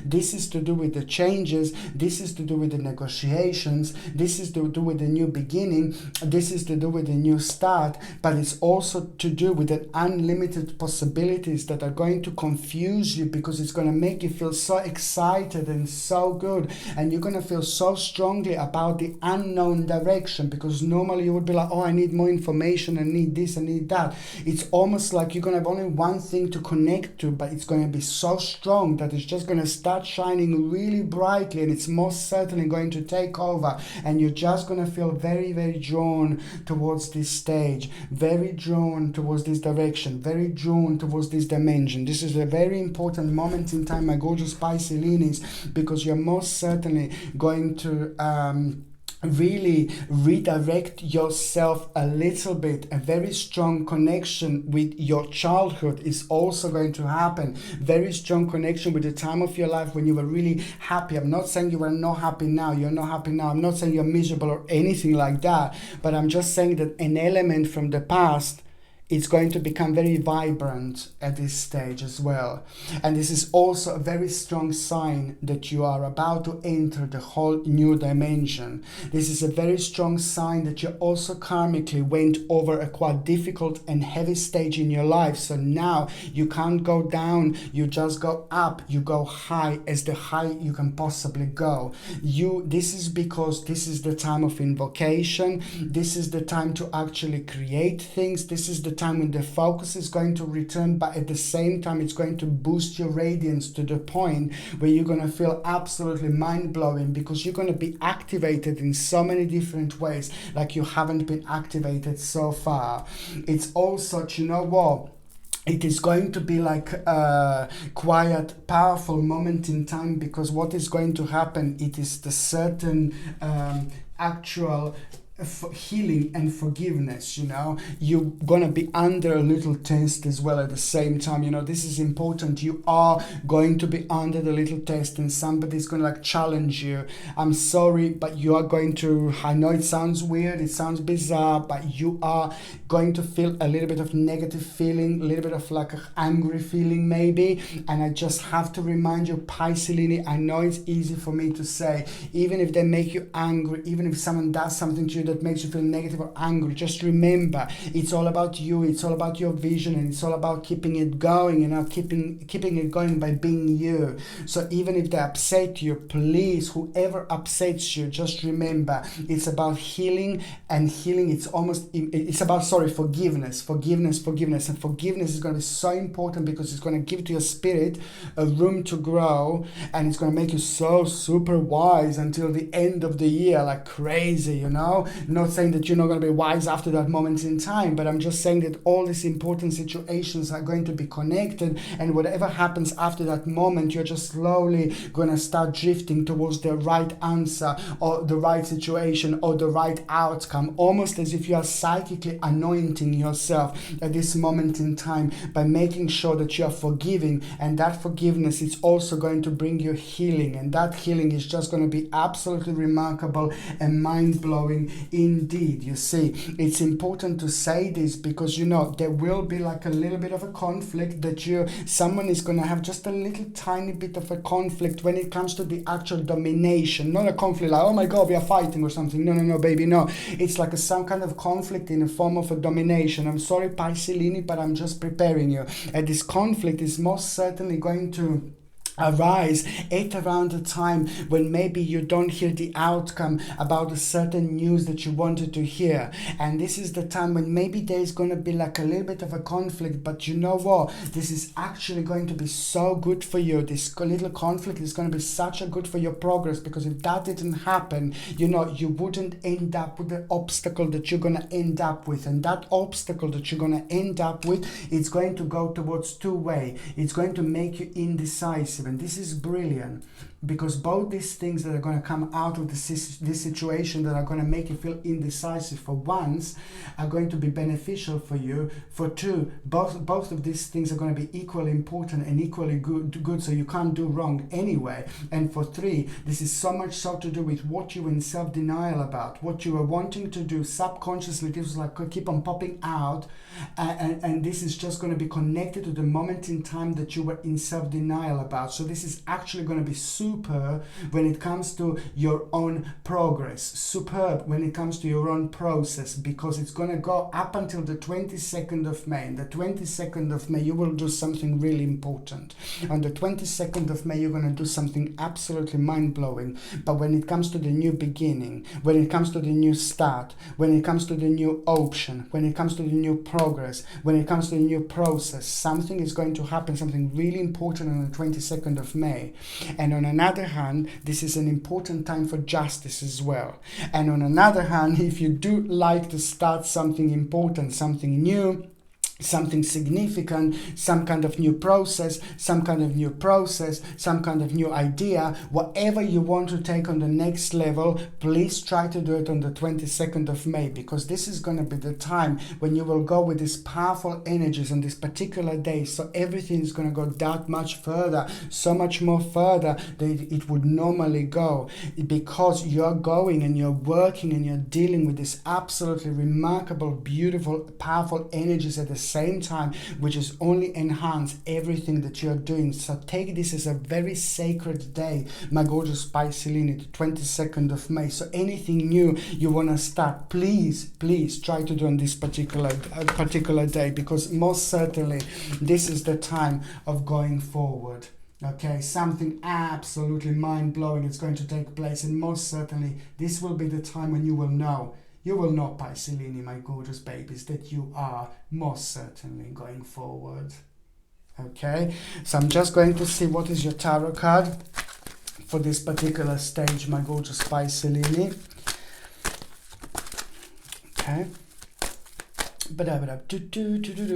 This is to do with the changes, this is to do with the negotiations, this is to do with the new beginning, this is to do with the new start, but it's also to do with the unlimited possibilities that are going to confuse you, because it's going to make you feel so excited and so good, and you're going to feel so strongly about the unknown direction, because normally you would be like, oh, I need more information, I need this, I need that. It's almost like you're going to have only one thing to connect to, but it's going to be so strong that it's just going to start shining really brightly, and it's most certainly going to take over, and you're just going to feel very, very drawn towards this stage, very drawn towards this direction, very drawn towards this dimension. This is a very important moment in time, my gorgeous Pisces, because you're most certainly going to really redirect yourself a little bit. A very strong connection with your childhood is also going to happen. Very strong connection with the time of your life when you were really happy. I'm not saying you are not happy now. You're not happy now. I'm not saying you're miserable or anything like that. But I'm just saying that an element from the past, it's going to become very vibrant at this stage as well. And this is also a very strong sign that you are about to enter the whole new dimension. This is a very strong sign that you also karmically went over a quite difficult and heavy stage in your life. So now you can't go down, you just go up, you go high as the high you can possibly go. This is because this is the time of invocation. This is the time to actually create things. This is the time when the focus is going to return, but at the same time it's going to boost your radiance to the point where you're going to feel absolutely mind-blowing, because you're going to be activated in so many different ways like you haven't been activated so far. It's also, it is going to be like a quiet, powerful moment in time, because what is going to happen, it is the certain actual healing and forgiveness. You know, you're gonna be under a little test as well at the same time. You know, this is important. You are going to be under the little test, and somebody's gonna like challenge you. I'm sorry, but you are going to, I know it sounds weird, it sounds bizarre, but you are going to feel a little bit of negative feeling, a little bit of like an angry feeling maybe. And I just have to remind you, Pisces, I know it's easy for me to say, even if they make you angry, even if someone does something to you that makes you feel negative or angry, just remember, it's all about you, it's all about your vision, and it's all about keeping it going, you know, keeping it going by being you. So even if they upset you, please, whoever upsets you, just remember, it's about healing, and healing, it's about forgiveness. And forgiveness is going to be so important, because it's going to give to your spirit a room to grow, and it's going to make you so super wise until the end of the year, like crazy, you know. Not saying that you're not going to be wise after that moment in time, but I'm just saying that all these important situations are going to be connected, and whatever happens after that moment, you're just slowly going to start drifting towards the right answer, or the right situation, or the right outcome, almost as if you are psychically anointing yourself at this moment in time by making sure that you are forgiving. And that forgiveness is also going to bring you healing, and that healing is just going to be absolutely remarkable and mind-blowing indeed. You see, it's important to say this, because you know there will be like a little bit of a conflict, that someone is going to have just a little tiny bit of a conflict when it comes to the actual domination. Not a conflict like, oh my god, we are fighting or something. No, baby, no. It's like some kind of conflict in the form of a domination. I'm sorry, Pisces, but I'm just preparing you. And this conflict is most certainly going to arise at around the time when maybe you don't hear the outcome about a certain news that you wanted to hear. And this is the time when maybe there's going to be like a little bit of a conflict, but you know what, this is actually going to be so good for you. This little conflict is going to be such a good for your progress, because if that didn't happen, you know, you wouldn't end up with the obstacle that you're going to end up with. And that obstacle that you're going to end up with, it's going to go towards two-way. It's going to make you indecisive. And this is brilliant, because both these things that are going to come out of this situation, that are going to make you feel indecisive, for once, are going to be beneficial for you. For two, both of these things are going to be equally important and equally good, so you can't do wrong anyway. And for three, this is so much so to do with what you were in self-denial about, what you were wanting to do subconsciously. This was like keep on popping out, and this is just going to be connected to the moment in time that you were in self-denial about. So this is actually going to be superb when it comes to your own progress, superb when it comes to your own process, because it's going to go up until the 22nd of May. And the 22nd of May, you will do something really important. On the 22nd of May, you're going to do something absolutely mind-blowing. But when it comes to the new beginning, when it comes to the new start, when it comes to the new option, when it comes to the new progress, when it comes to the new process, something is going to happen, something really important on the 22nd of May. And on another hand, this is an important time for justice as well. And on another hand, if you do like to start something important, something new, something significant, some kind of new process, some kind of new idea, whatever you want to take on the next level, please try to do it on the 22nd of May, because this is going to be the time when you will go with these powerful energies on this particular day. So everything is going to go that much further, so much more further than it would normally go, because you're going and you're working and you're dealing with this absolutely remarkable, beautiful, powerful energies at the same time, which is only enhance everything that you're doing. So take this as a very sacred day, my gorgeous Pisces, the 22nd of May. So anything new you want to start, please try to do on this particular day, because most certainly this is the time of going forward. Okay, something absolutely mind-blowing is going to take place, and most certainly this will be the time when you will know, Pisces, my gorgeous babies, that you are most certainly going forward. Okay, so I'm just going to see what is your tarot card for this particular stage, my gorgeous Pisces. Okay.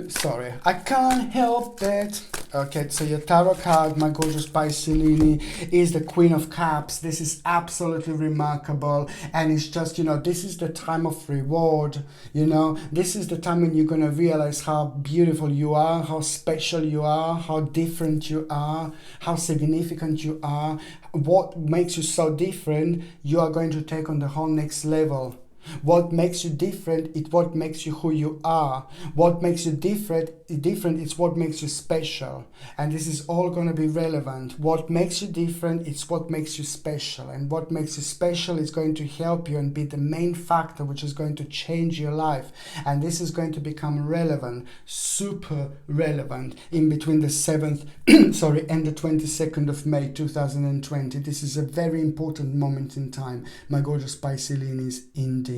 Sorry, I can't help it. Okay, so your tarot card, my gorgeous Pisces, is the Queen of Cups. This is absolutely remarkable. And it's just, you know, this is the time of reward. You know, this is the time when you're going to realize how beautiful you are, how special you are, how different you are, how significant you are. What makes you so different, you are going to take on the whole next level. What makes you different is what makes you who you are. What makes you different is what makes you special. And this is all going to be relevant. What makes you different is what makes you special. And what makes you special is going to help you and be the main factor which is going to change your life. And this is going to become relevant, super relevant, in between the 7th and the 22nd of May 2020. This is a very important moment in time, my gorgeous Pisces, indeed.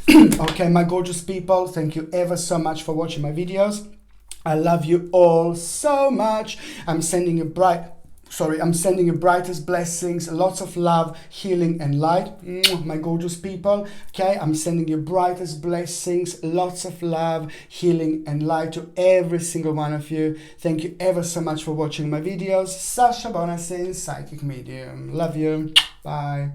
Okay, my gorgeous people, thank you ever so much for watching my videos. I love you all so much. I'm sending you brightest blessings, lots of love, healing and light, my gorgeous people. Okay, I'm sending you brightest blessings, lots of love, healing and light to every single one of you. Thank you ever so much for watching my videos. Sasha Bonasin, Psychic Medium. Love you. Bye.